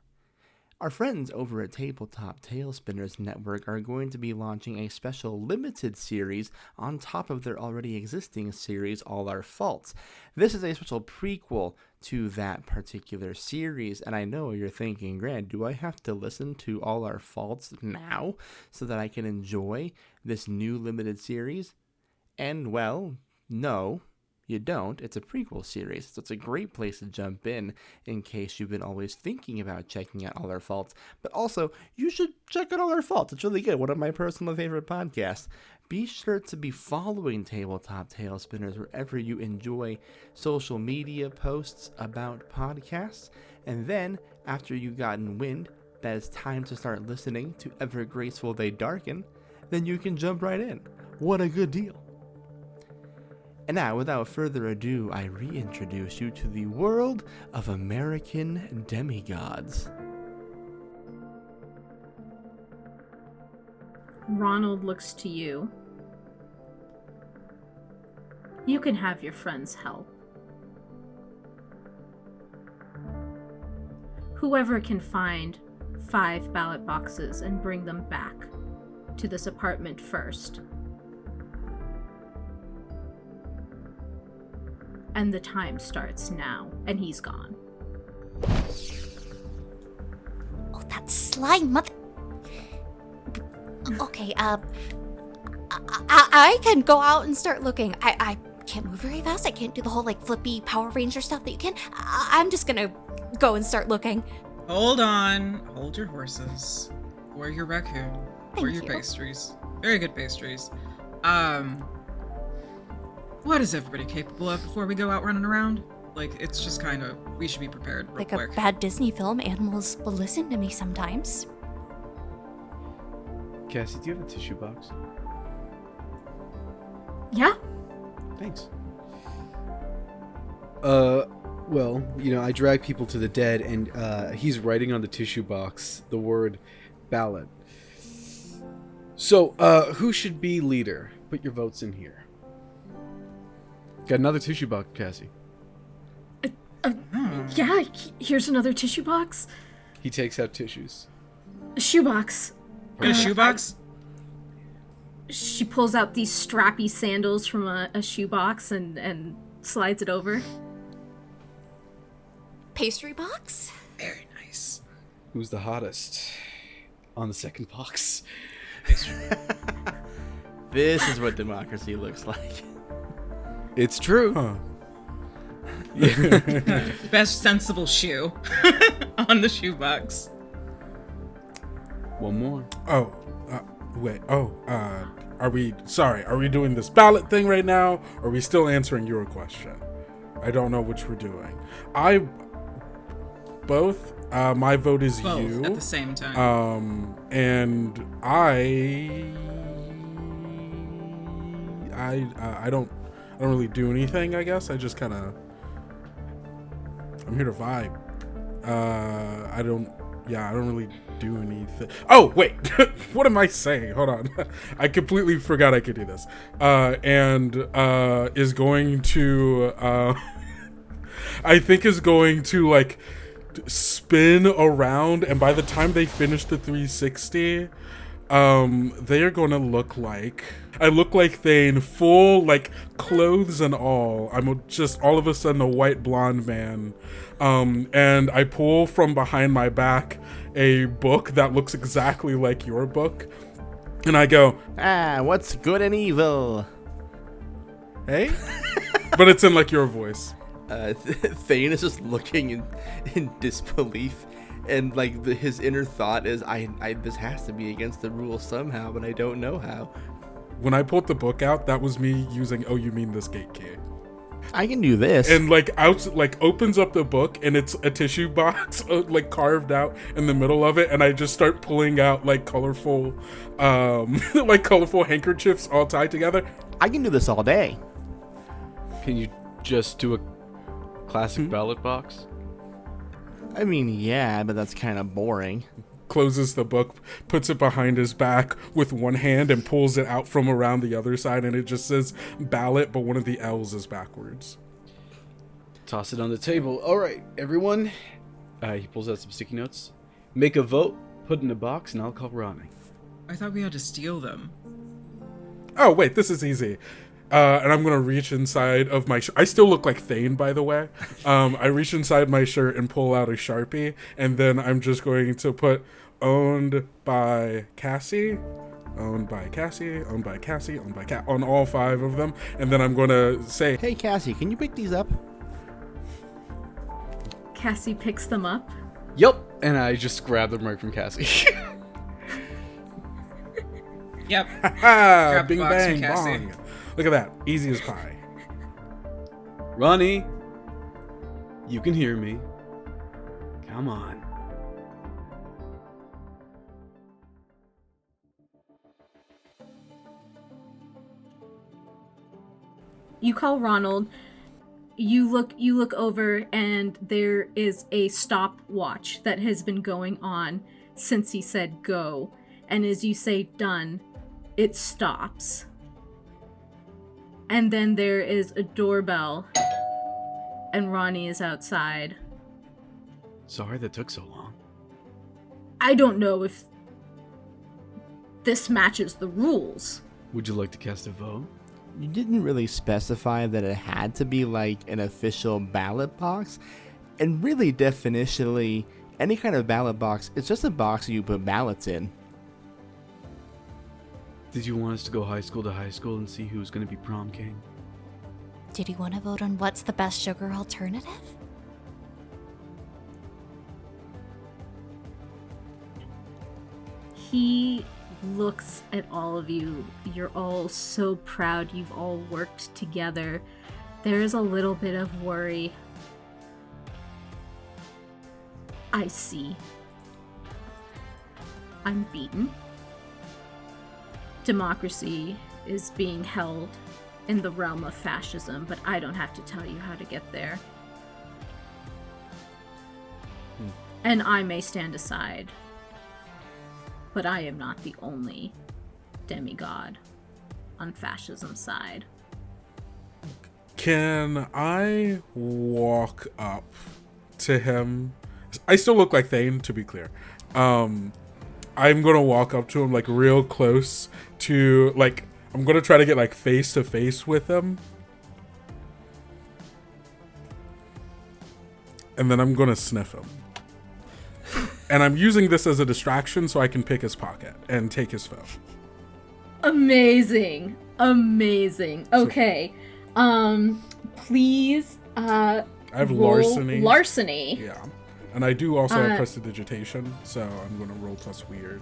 Our friends over at Tabletop Tailspinners Network are going to be launching a special limited series on top of their already existing series, All Our Faults. This is a special prequel to that particular series, and I know you're thinking, Grant, do I have to listen to All Our Faults now so that I can enjoy this new limited series? And, well, no. You don't. It's a prequel series, so it's a great place to jump in case you've been always thinking about checking out All Our Faults. But also, you should check out All Our Faults. It's really good. One of my personal favorite podcasts. Be sure to be following Tabletop Tailspinners wherever you enjoy social media posts about podcasts. And then, after you've gotten wind that it's time to start listening to Ever Graceful They Darken, then you can jump right in. What a good deal. And now, without further ado, I reintroduce you to the world of American demigods. Ronald looks to you. You can have your friend's help. Whoever can find 5 ballot boxes and bring them back to this apartment first. And the time starts now, and he's gone. Oh, that sly mother... Okay, I can go out and start looking. I can't move very fast. I can't do the whole, like, flippy Power Ranger stuff that you can. I'm just gonna go and start looking. Hold on. Hold your horses. Or your raccoon. Or your pastries. Very good pastries. What is everybody capable of before we go out running around? Like, it's just kind of, we should be prepared real Like quick. a bad Disney film, animals will listen to me sometimes. Cassie, do you have a tissue box? Yeah? Thanks. Well, I drag people to the dead, and he's writing on the tissue box the word ballot. So, who should be leader? Put your votes in here. Got another tissue box, Cassie. Yeah, here's another tissue box. He takes out tissues. A shoebox. A shoebox? She pulls out these strappy sandals from a shoebox and slides it over. Pastry box? Very nice. Who's the hottest? On the second box. This is what democracy looks like. It's true. Huh. Best sensible shoe on the shoebox. One more. Oh, wait. Are we doing this ballot thing right now? Or are we still answering your question? I don't know which we're doing. Both. My vote is Both you. at the same time. And I don't really do anything, I guess. I just kind of, I'm here to vibe. I don't really do anything. Oh, wait. What am I saying? Hold on. I completely forgot I could do this. Is going to, I think is going to, like, spin around, and by the time they finish the 360, they are going to look like, I look like Thane, full, like, clothes and all. I'm just all of a sudden a white blonde man. And I pull from behind my back a book that looks exactly like your book. And I go, what's good and evil? Hey? But it's in, like, your voice. Thane is just looking in disbelief. And, like, his inner thought is, I this has to be against the rules somehow, but I don't know how. When I pulled the book out, that was me using, oh, you mean this gate key. I can do this. And, like, opens up the book, and it's a tissue box, like, carved out in the middle of it, and I just start pulling out, like, colorful, colorful handkerchiefs all tied together. I can do this all day. Can you just do a classic ballot box? I mean, yeah, but that's kind of boring. Closes the book, puts it behind his back with one hand, and pulls it out from around the other side, and it just says ballot, but one of the L's is backwards. Toss it on the table. All right, everyone. He pulls out some sticky notes. Make a vote, put it in a box, and I'll call Ronnie. I thought we had to steal them. Oh, wait, this is easy. And I'm going to reach inside of my shirt. I still look like Thane, by the way. I reach inside my shirt and pull out a Sharpie, and then I'm just going to put owned by Cassie, owned by Cassie, owned by Cassie, owned by Cat on all 5 of them. And then I'm going to say, hey, Cassie, can you pick these up? Cassie picks them up. Yep. And I just grab them right from Cassie. Yep. ha! Bing, box bang, from Cassie. bong. Look at that. Easy as pie. Ronnie, you can hear me. Come on. You call Ronald. You look over, and there is a stopwatch that has been going on since he said go. And as you say done, it stops. And then there is a doorbell, and Ronnie is outside. Sorry that took so long. I don't know if this matches the rules. Would you like to cast a vote? You didn't really specify that it had to be like an official ballot box. And really, definitionally, any kind of ballot box, it's just a box you put ballots in. Did you want us to go high school to high school and see who's going to be prom king? Did you want to vote on what's the best sugar alternative? He looks at all of you. You're all so proud. You've all worked together. There's a little bit of worry. I see. I'm beaten. Democracy is being held in the realm of fascism, but I don't have to tell you how to get there. And I may stand aside, but I am not the only demigod on fascism's side. Can I walk up to him? I still look like Thane, to be clear. I'm gonna walk up to him like real close to like I'm gonna try to get like face to face with him. And then I'm gonna sniff him. And I'm using this as a distraction so I can pick his pocket and take his phone. Amazing. Okay. Please I have roll larceny. Larceny. Yeah. And I do also have prestidigitation, so I'm gonna roll plus weird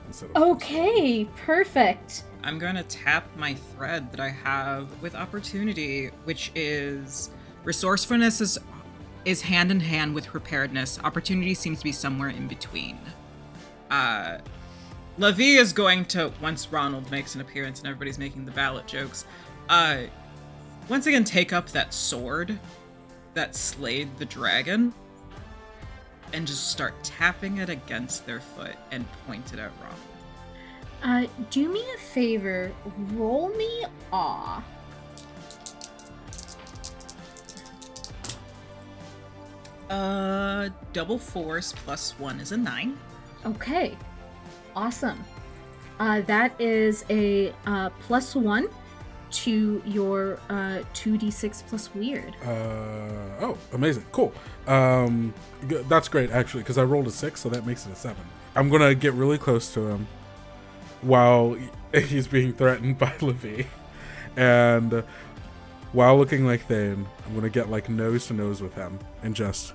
instead of Okay, perfect. I'm going to tap my thread that I have with opportunity, which is resourcefulness is hand in hand with preparedness. Opportunity seems to be somewhere in between. Lavie is going to, once Ronald makes an appearance and everybody's making the ballot jokes, once again take up that sword that slayed the dragon and just start tapping it against their foot and point it at Ronald. Do me a favor. Roll me awe. Double force plus 1 is a 9. Okay. Awesome. That is a +1 to your 2d6 plus weird. Oh, amazing. Cool. That's great, actually, because I rolled a 6, so that makes it a 7. I'm going to get really close to him while he's being threatened by Lavie. And while looking like Thane, I'm going to get like nose to nose with him and just...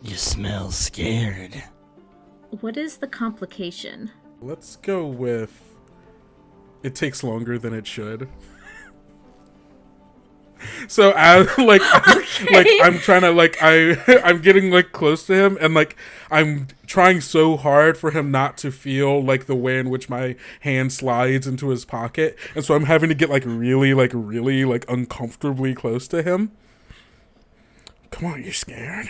You smell scared. What is the complication? Let's go with... It takes longer than it should. So as I'm trying to I'm getting like close to him, and like I'm trying so hard for him not to feel like the way in which my hand slides into his pocket, and so I'm having to get really uncomfortably close to him. Come on, you scared?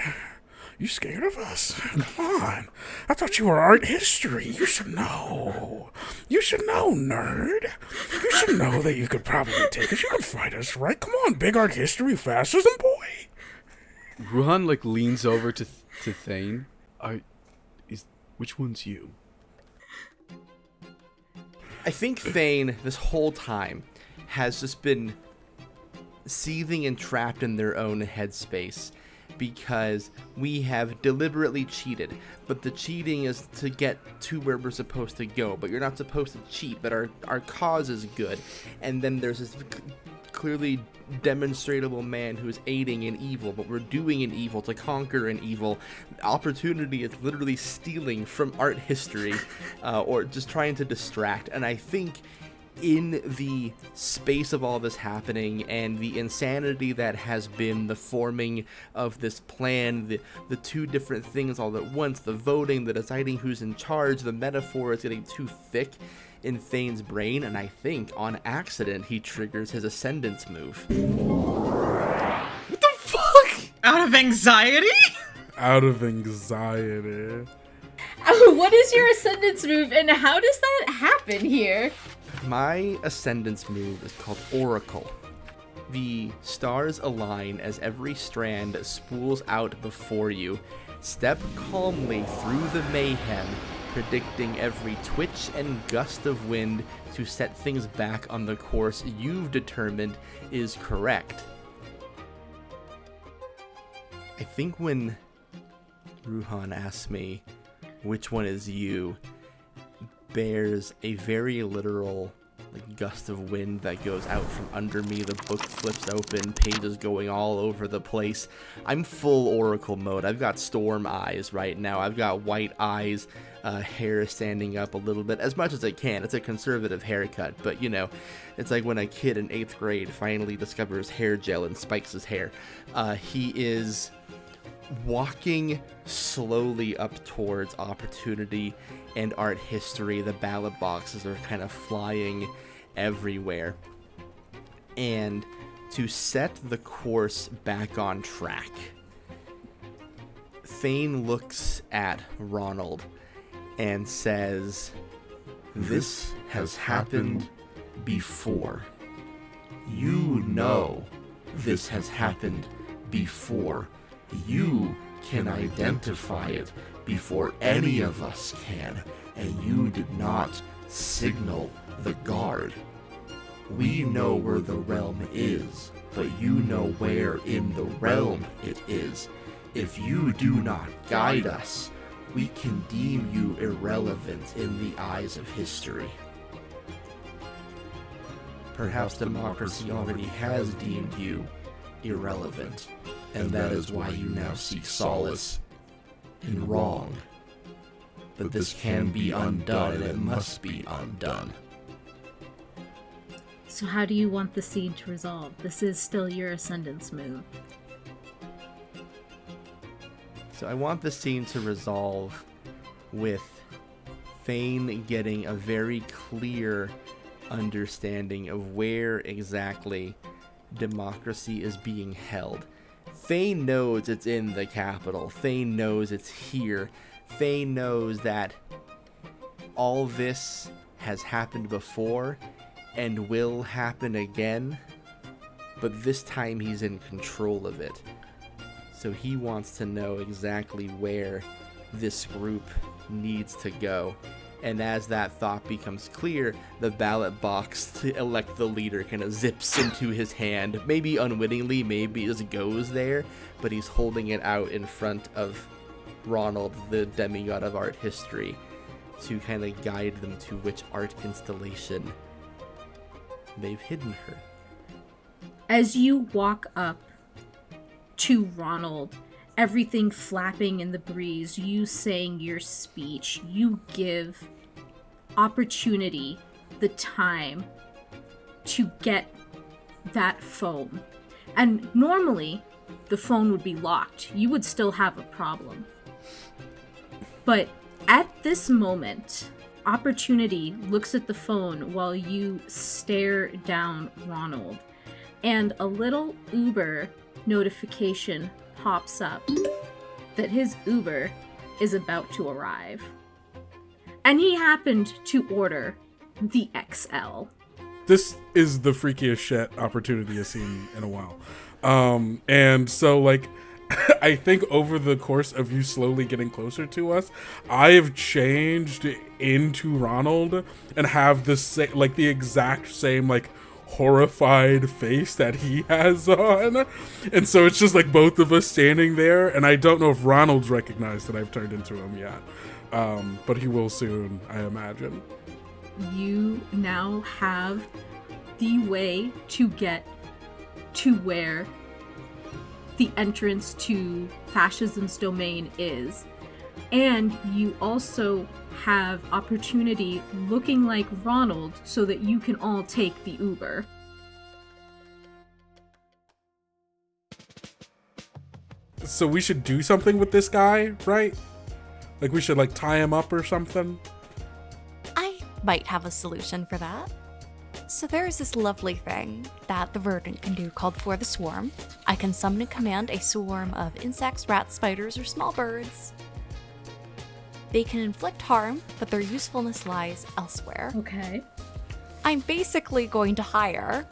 You scared of us? Come on. I thought you were art history. You should know. You should know, nerd. You should know that you could probably take us. You can fight us, right? Come on, big art history fascism boy. Ruhan leans over to Thane. Which one's you? I think Thane, this whole time, has just been seething and trapped in their own headspace. Because we have deliberately cheated, but the cheating is to get to where we're supposed to go, but you're not supposed to cheat, but our cause is good. And then there's this clearly demonstrable man who's aiding in evil, but we're doing an evil to conquer an evil. Opportunity is literally stealing from art history, or just trying to distract. And I think in the space of all this happening and the insanity that has been the forming of this plan, the two different things all at once, the voting, the deciding who's in charge, the metaphor is getting too thick, in Thane's brain, and I think on accident he triggers his Ascendance move. What the fuck? Out of anxiety? Out of anxiety. What is your Ascendance move, and how does that happen here? My Ascendance move is called Oracle. The stars align as every strand spools out before you. Step calmly through the mayhem, predicting every twitch and gust of wind to set things back on the course you've determined is correct. I think when Ruhan asks me which one is you, bears a very literal gust of wind that goes out from under me. The book flips open, pages going all over the place. I'm full Oracle mode. I've got storm eyes right now. I've got white eyes, hair standing up a little bit, as much as I can. It's a conservative haircut, but you know, it's like when a kid in 8th grade finally discovers hair gel and spikes his hair. He is walking slowly up towards opportunity and art history. The ballot boxes are kind of flying everywhere. And to set the course back on track, Thane looks at Ronald and says, "This has happened before. You know this has happened before. You can identify it before any of us can, and you did not signal the guard. We know where the realm is, but you know where in the realm it is. If you do not guide us, we can deem you irrelevant in the eyes of history. Perhaps democracy already has deemed you irrelevant, and that is why you now seek solace in wrong. But this can be undone, and it must be undone." So how do you want the scene to resolve? This is still your Ascendance move. So I want the scene to resolve with Thane getting a very clear understanding of where exactly democracy is being held. Thane knows it's in the capital. Thane knows it's here. Thane knows that all this has happened before and will happen again, but this time he's in control of it. So he wants to know exactly where this group needs to go. And as that thought becomes clear, the ballot box to elect the leader kind of zips into his hand. Maybe unwittingly, maybe it just goes there, but he's holding it out in front of Ronald, the demigod of art history, to kind of guide them to which art installation they've hidden her. As you walk up to Ronald, everything flapping in the breeze, you saying your speech, you give opportunity the time to get that phone. And normally, the phone would be locked. You would still have a problem. But at this moment, opportunity looks at the phone while you stare down Ronald, and a little Uber notification pops up that his Uber is about to arrive. And he happened to order the XL. This is the freakiest shit opportunity I've seen in a while. And so, like, I think over the course of you slowly getting closer to us, I have changed into Ronald and have the exact same, like, horrified face that he has on. And so it's just like both of us standing there, and I don't know if Ronald's recognized that I've turned into him yet. But he will soon, I imagine. You now have the way to get to where the entrance to Fascism's domain is. And you also have opportunity looking like Ronald so that you can all take the Uber. So we should do something with this guy, right? Like we should like tie him up or something. might have a solution for that. So there's this lovely thing that the Verdant can do called For the Swarm. I can summon and command a swarm of insects, rats, spiders, or small birds. They can inflict harm, but their usefulness lies elsewhere. Okay. I'm basically going to hire,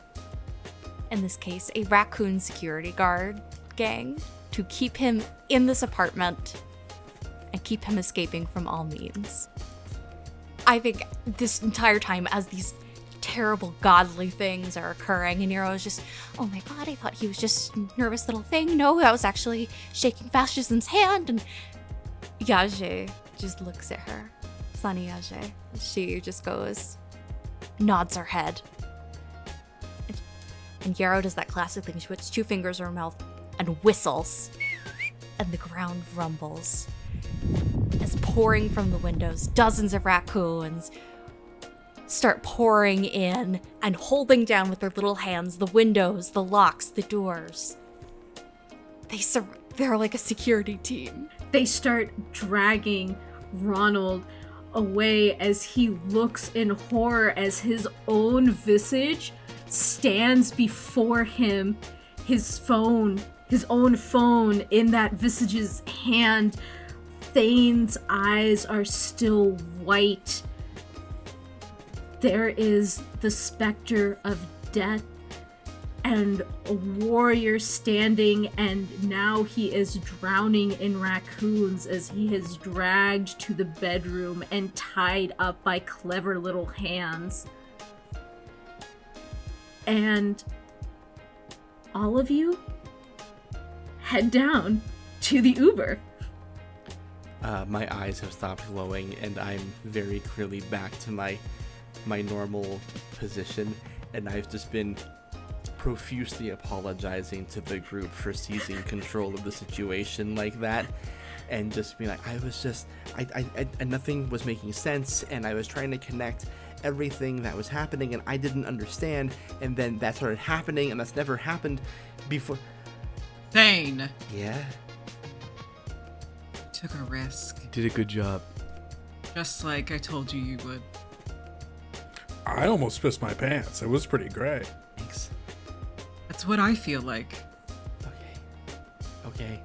in this case, a raccoon security guard gang to keep him in this apartment and keep him escaping from all means. I think this entire time, as these terrible godly things are occurring, and Yarrow is just, oh my god, I thought he was just a nervous little thing. No, I was actually shaking Fascism's hand. And Yazzie just looks at her. Sunny Yazzie. She just goes, nods her head. And Yarrow does that classic thing. She puts two fingers in her mouth and whistles. And the ground rumbles. As pouring from the windows, dozens of raccoons start pouring in and holding down with their little hands the windows, the locks, the doors. They're like a security team. They start dragging Ronald away as he looks in horror as his own visage stands before him, his own phone in that visage's hand. Thane's eyes are still white. There is the specter of death and a warrior standing, and now he is drowning in raccoons as he is dragged to the bedroom and tied up by clever little hands. And all of you head down to the Uber. My eyes have stopped glowing, and I'm very clearly back to my normal position, and I've just been profusely apologizing to the group for seizing control of the situation like that, and just being like, I nothing was making sense, and I was trying to connect everything that was happening, and I didn't understand, and then that started happening, and that's never happened before. Thane! Yeah? You took a risk. You did a good job. Just like I told you you would. I almost pissed my pants. It was pretty great. Thanks. That's what I feel like. Okay.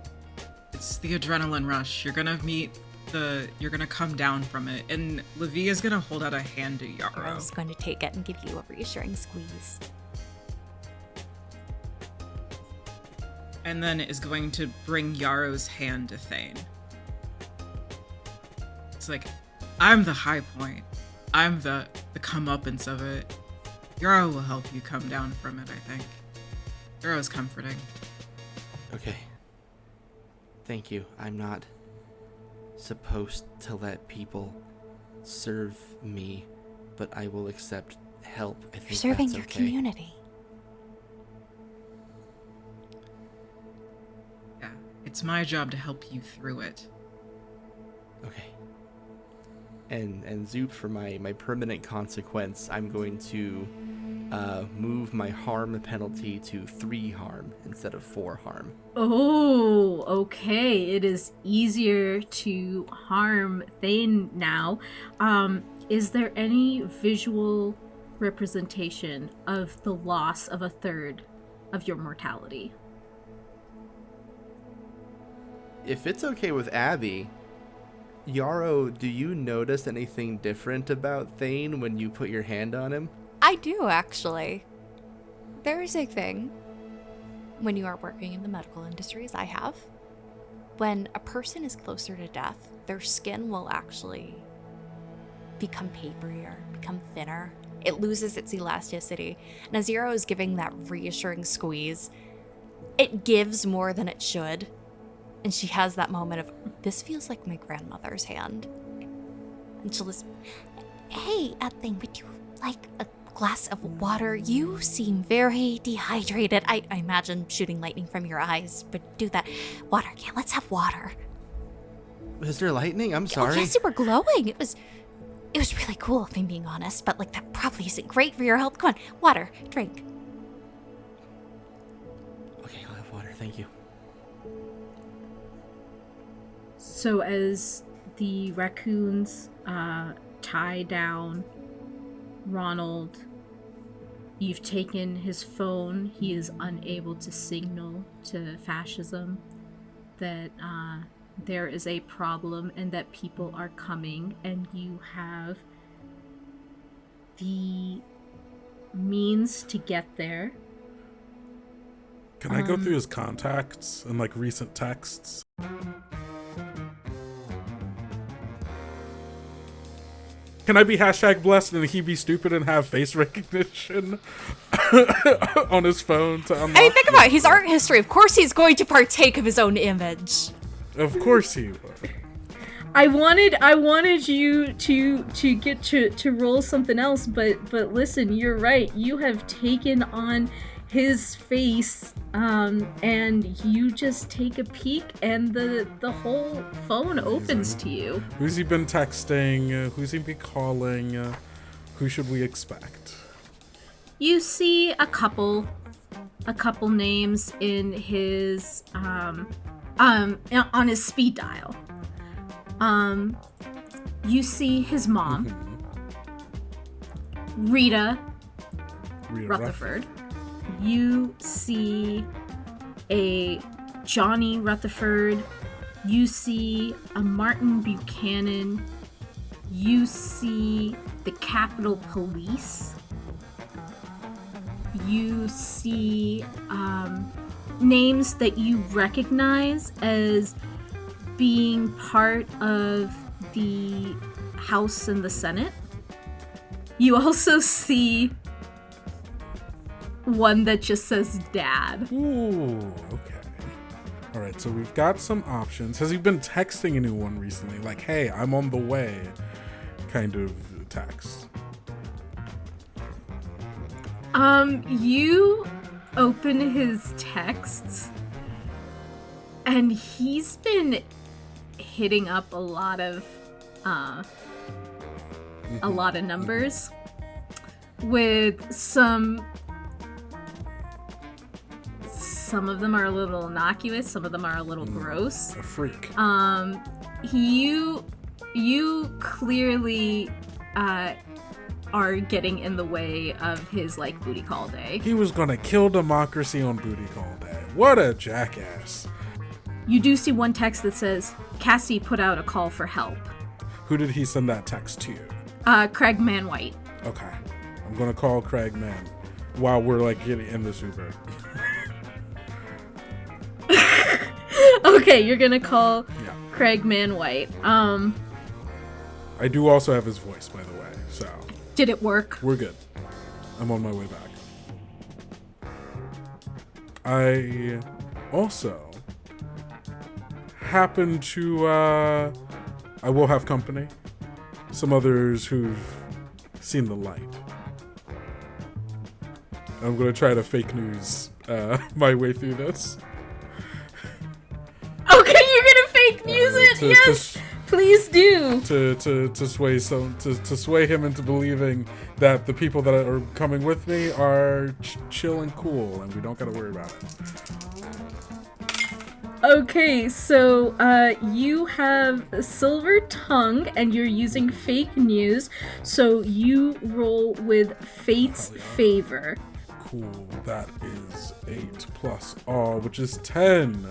It's the adrenaline rush. You're gonna come down from it, and Lavie is gonna hold out a hand to Yarrow. Yarrow's going to take it and give you a reassuring squeeze. And then is going to bring Yarrow's hand to Thane. It's like, I'm the high point. I'm the comeuppance of it. Yarrow will help you come down from it, I think. Yarrow's comforting. Okay. Thank you. I'm not supposed to let people serve me, but I will accept help. I think You're serving that's your okay. community. Yeah, it's my job to help you through it. Okay. And Zoup, for my permanent consequence, I'm going to move my harm penalty to 3 harm instead of 4 harm. Oh, okay. It is easier to harm Thane now. Is there any visual representation of the loss of a third of your mortality? If it's okay with Abby, Yarrow, do you notice anything different about Thane when you put your hand on him? I do, actually. There is a thing when you are working in the medical industry, as I have. When a person is closer to death, their skin will actually become paperier, become thinner. It loses its elasticity. And as Yarrow is giving that reassuring squeeze, it gives more than it should. And she has that moment of, this feels like my grandmother's hand. And she'll just, hey, Thane, would you like a glass of water? You seem very dehydrated. I imagine shooting lightning from your eyes, but do that. Water, yeah, let's have water. Was there lightning? I'm sorry. Oh, yes, you were glowing. It was really cool, if I'm being honest, but like that probably isn't great for your health. Come on, water, drink. Okay, I'll have water, thank you. So as the raccoons tie down Ronald, you've taken his phone. He is unable to signal to fascism that there is a problem and that people are coming, and you have the means to get there. Can I go through his contacts and like recent texts? Can I be #blessed and he be stupid and have face recognition on his phone to unlock? I mean, think about it. His art history. Of course he's going to partake of his own image. Of course he would. I wanted you to get to roll something else, but listen, you're right. You have taken on his face, and you just take a peek, and the whole phone opens to you. Who's he been texting? Who's he been calling? Who should we expect? You see a couple names in his on his speed dial. You see his mom, Rita Rutherford. You see a Johnny Rutherford. You see a Martin Buchanan. You see the Capitol Police. You see names that you recognize as being part of the House and the Senate. You also see one that just says Dad. Ooh, okay. All right, so we've got some options. Has he been texting anyone recently? Like, hey, I'm on the way kind of text. You open his texts, and he's been hitting up a lot of numbers with some of them are a little innocuous, some of them are a little gross. A freak. You clearly are getting in the way of his like booty call day. He was gonna kill democracy on booty call day. What a jackass. You do see one text that says, Cassie put out a call for help. Who did he send that text to? Craig Manwhite. Okay. I'm gonna call Craig Man while we're like getting in this Uber. Okay, you're gonna call Craig Manwhite. I do also have his voice, by the way, so. Did it work? We're good. I'm on my way back. I also happen to, I will have company. Some others who've seen the light. I'm gonna try to fake news my way through this. Okay, you're gonna fake news it? Yes! Please do! To sway him into believing that the people that are coming with me are chill and cool, and we don't gotta worry about it. Okay, so you have a silver tongue, and you're using fake news, so you roll with Fate's favor. Cool, that is 8 plus all, which is 10.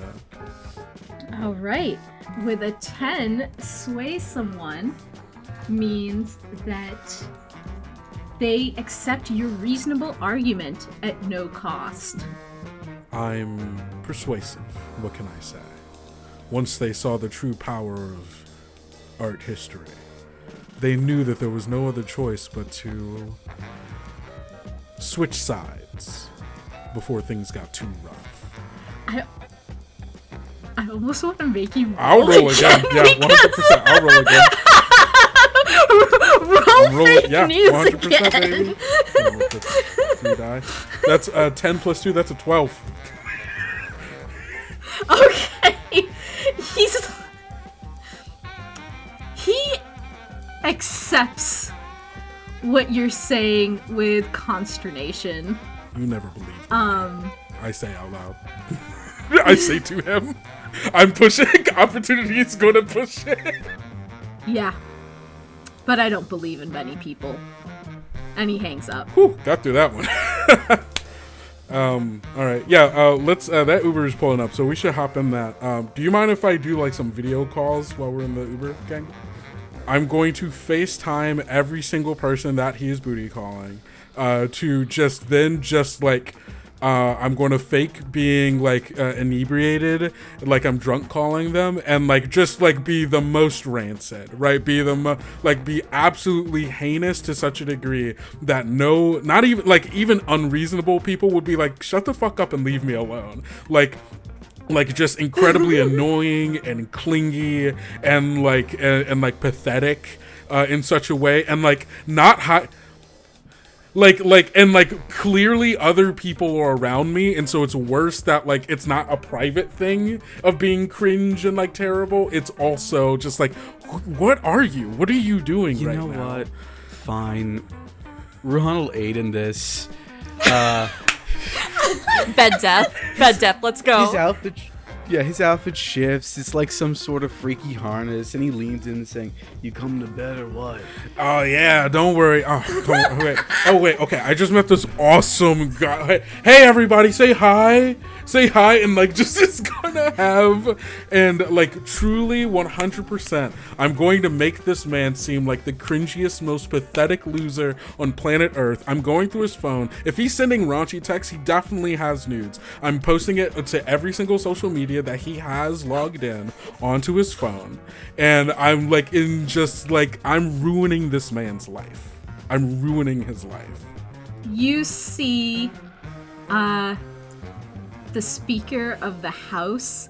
All right. With a 10, sway someone means that they accept your reasonable argument at no cost. I'm persuasive, what can I say? Once they saw the true power of art history, they knew that there was no other choice but to switch sides before things got too rough. I almost want to make you roll I'll roll again. Yeah, 100%. I'll roll again. roll fake news 100%, again. Baby. Oh, 3 die. That's 10 plus 2. That's a 12. Okay. He accepts what you're saying with consternation. You never believed me. I say out loud. I say to him, I'm pushing. Opportunity is going to push it. Yeah. But I don't believe in many people. And he hangs up. Whew, got through that one. All right. Yeah, let's, that Uber is pulling up, so we should hop in that. Do you mind if I do like some video calls while we're in the Uber, gang? I'm going to FaceTime every single person that he is booty calling, to just like, I'm going to fake being like inebriated, like I'm drunk calling them, and like just like be the most rancid, right? Be absolutely heinous to such a degree that not even unreasonable people would be like, shut the fuck up and leave me alone. Like just incredibly annoying and clingy and like pathetic in such a way, and like not high. Like clearly other people are around me, and so it's worse that like it's not a private thing of being cringe and like terrible. It's also just like, what are you doing right now? You know what? Fine. Ruhan will aid in this. Bed death, let's go. His outfit shifts. It's like some sort of freaky harness, and he leans in saying, "You come to bed or what?" Oh yeah, don't worry. Wait. Okay, I just met this awesome guy. Hey everybody, say hi, and like just is gonna have, and like truly 100%, I'm going to make this man seem like the cringiest, most pathetic loser on planet Earth. I'm going through his phone. If he's sending raunchy texts, he definitely has nudes. I'm posting it to every single social media that he has logged in onto his phone, and I'm like I'm ruining this man's life. I'm ruining his life. You see the Speaker of the House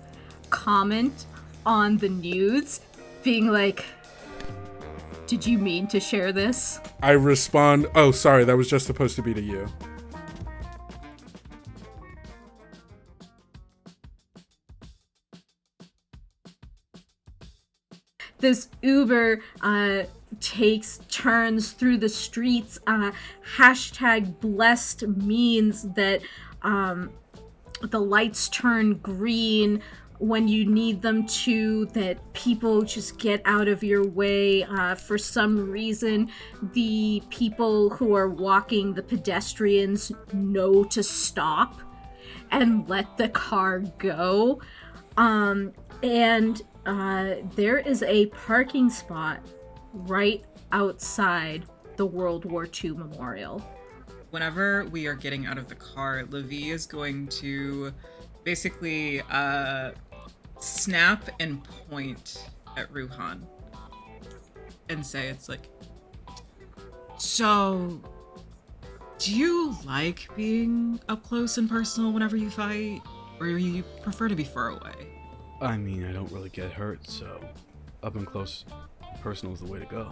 comment on the nudes, being like, did you mean to share this? I respond, oh sorry, that was just supposed to be to you. This Uber takes turns through the streets. Hashtag blessed means that the lights turn green when you need them to, that people just get out of your way. For some reason, the people who are walking, the pedestrians, know to stop and let the car go. There is a parking spot right outside the World War II memorial. Whenever we are getting out of the car, Lavie is going to basically snap and point at Ruhan and say, it's like, so do you like being up close and personal whenever you fight, or you prefer to be far away? I mean, I don't really get hurt, so up and close personal is the way to go.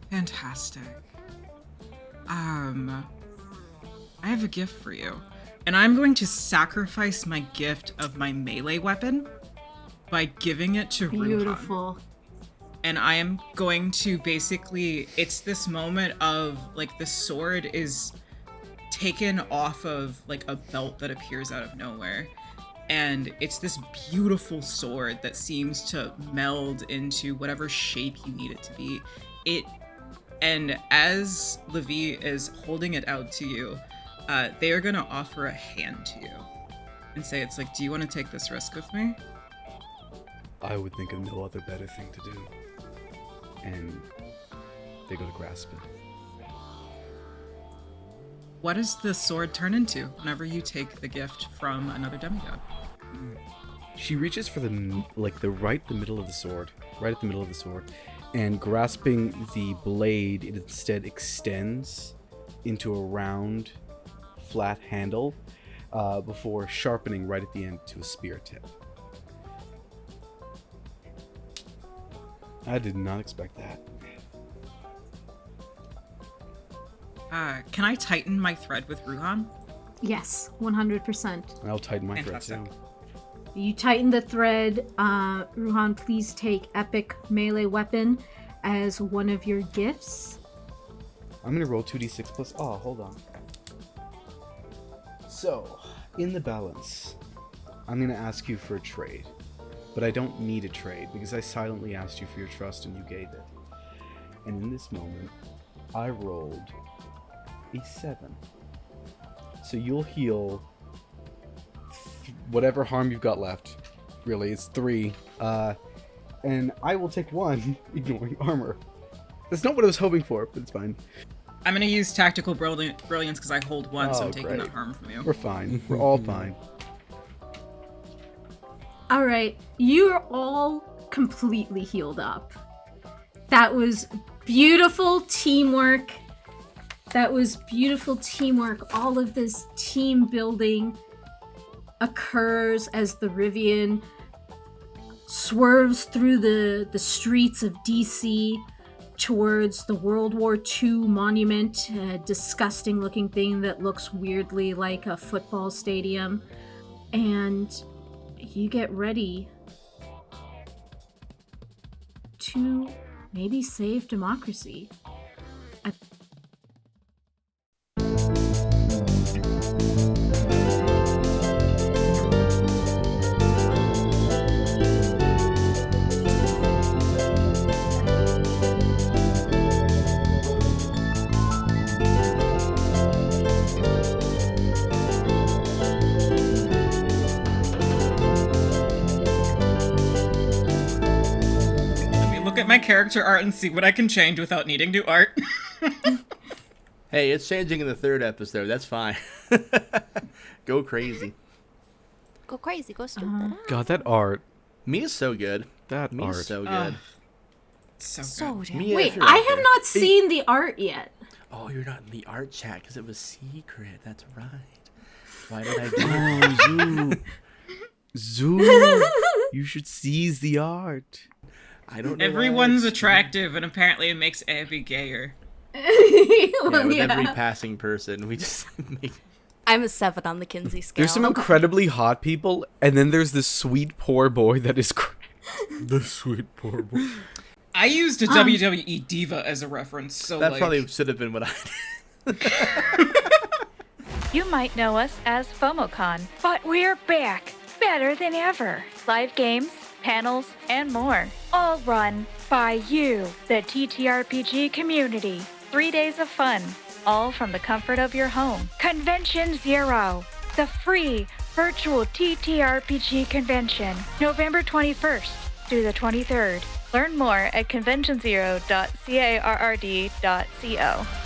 Fantastic. I have a gift for you. And I'm going to sacrifice my gift of my melee weapon by giving it to Ruhan. Beautiful. And I am going to basically, it's this moment of like the sword is taken off of like a belt that appears out of nowhere. And it's this beautiful sword that seems to meld into whatever shape you need it to be. And as Lavie is holding it out to you, they are going to offer a hand to you and say, it's like, do you want to take this risk with me? I would think of no other better thing to do. And they go to grasp it. What does the sword turn into whenever you take the gift from another demigod? She reaches for the middle of the sword, right at the middle of the sword, and grasping the blade, it instead extends into a round, flat handle before sharpening right at the end to a spear tip. I did not expect that. Can I tighten my thread with Ruhan? Yes, 100%. I'll tighten my Fantastic. thread too. You tighten the thread. Ruhan, please take epic melee weapon as one of your gifts. I'm gonna roll 2d6 plus. Oh, hold on. So, in the balance, I'm gonna ask you for a trade, but I don't need a trade because I silently asked you for your trust and you gave it. And in this moment, I rolled a 7. So you'll heal whatever harm you've got left. Really, it's 3. And I will take 1, ignoring armor. That's not what I was hoping for, but it's fine. I'm gonna use tactical brilliance because I hold 1, so I'm taking great. that harm from you. We're fine. We're all fine. All right, you're all completely healed up. That was beautiful teamwork. All of this team building occurs as the Rivian swerves through the streets of DC towards the World War II monument, a disgusting looking thing that looks weirdly like a football stadium. And you get ready to maybe save democracy. Look at my character art and see what I can change without needing to art. Hey, it's changing in the 3rd episode. That's fine. Go crazy. Go crazy, go stupid. God, that art. Me is so good. That Me art. is so good. So good. damn. Wait, I have not seen the art yet. Oh, you're not in the art chat because it was secret. That's right. Why did I do Zoup. Zoup. You should seize the art. I don't know. Everyone's attractive, and apparently it makes Abby gayer. With every passing person, we just make... I'm a 7 on the Kinsey scale. There's some incredibly hot people, and then there's this sweet poor boy that is The sweet poor boy. I used a WWE diva as a reference, so that probably should have been what I did. You might know us as FOMOCon, but we're back, better than ever. Live games, panels, and more. All run by you, the TTRPG community. 3 days of fun, all from the comfort of your home. Convention Zero, the free virtual TTRPG convention, November 21st through the 23rd. Learn more at conventionzero.carrd.co.